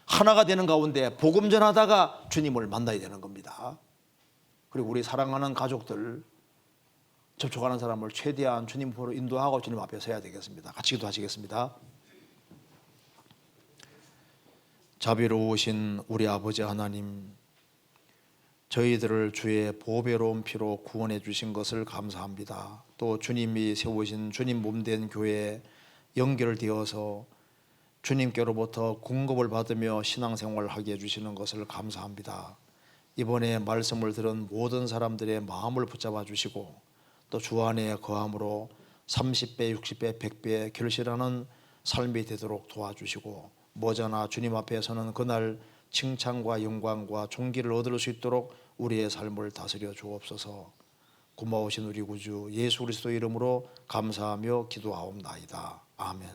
하나가 되는 가운데 복음 전하다가 주님을 만나야 되는 겁니다. 그리고 우리 사랑하는 가족들 접촉하는 사람을 최대한 주님 보러 인도하고 주님 앞에 서야 되겠습니다. 같이 기도하시겠습니다. 자비로우신 우리 아버지 하나님, 저희들을 주의 보배로운 피로 구원해 주신 것을 감사합니다. 또 주님이 세우신 주님 몸된 교회에 연결되어서 주님께로부터 공급을 받으며 신앙생활을 하게 해주시는 것을 감사합니다. 이번에 말씀을 들은 모든 사람들의 마음을 붙잡아 주시고 또 주 안에 거함으로 30배, 60배, 100배 결실하는 삶이 되도록 도와주시고 머저나 주님 앞에서는 그날 칭찬과 영광과 존귀를 얻을 수 있도록 우리의 삶을 다스려 주옵소서. 고마우신 우리 구주 예수 그리스도 이름으로 감사하며 기도하옵나이다. 아멘.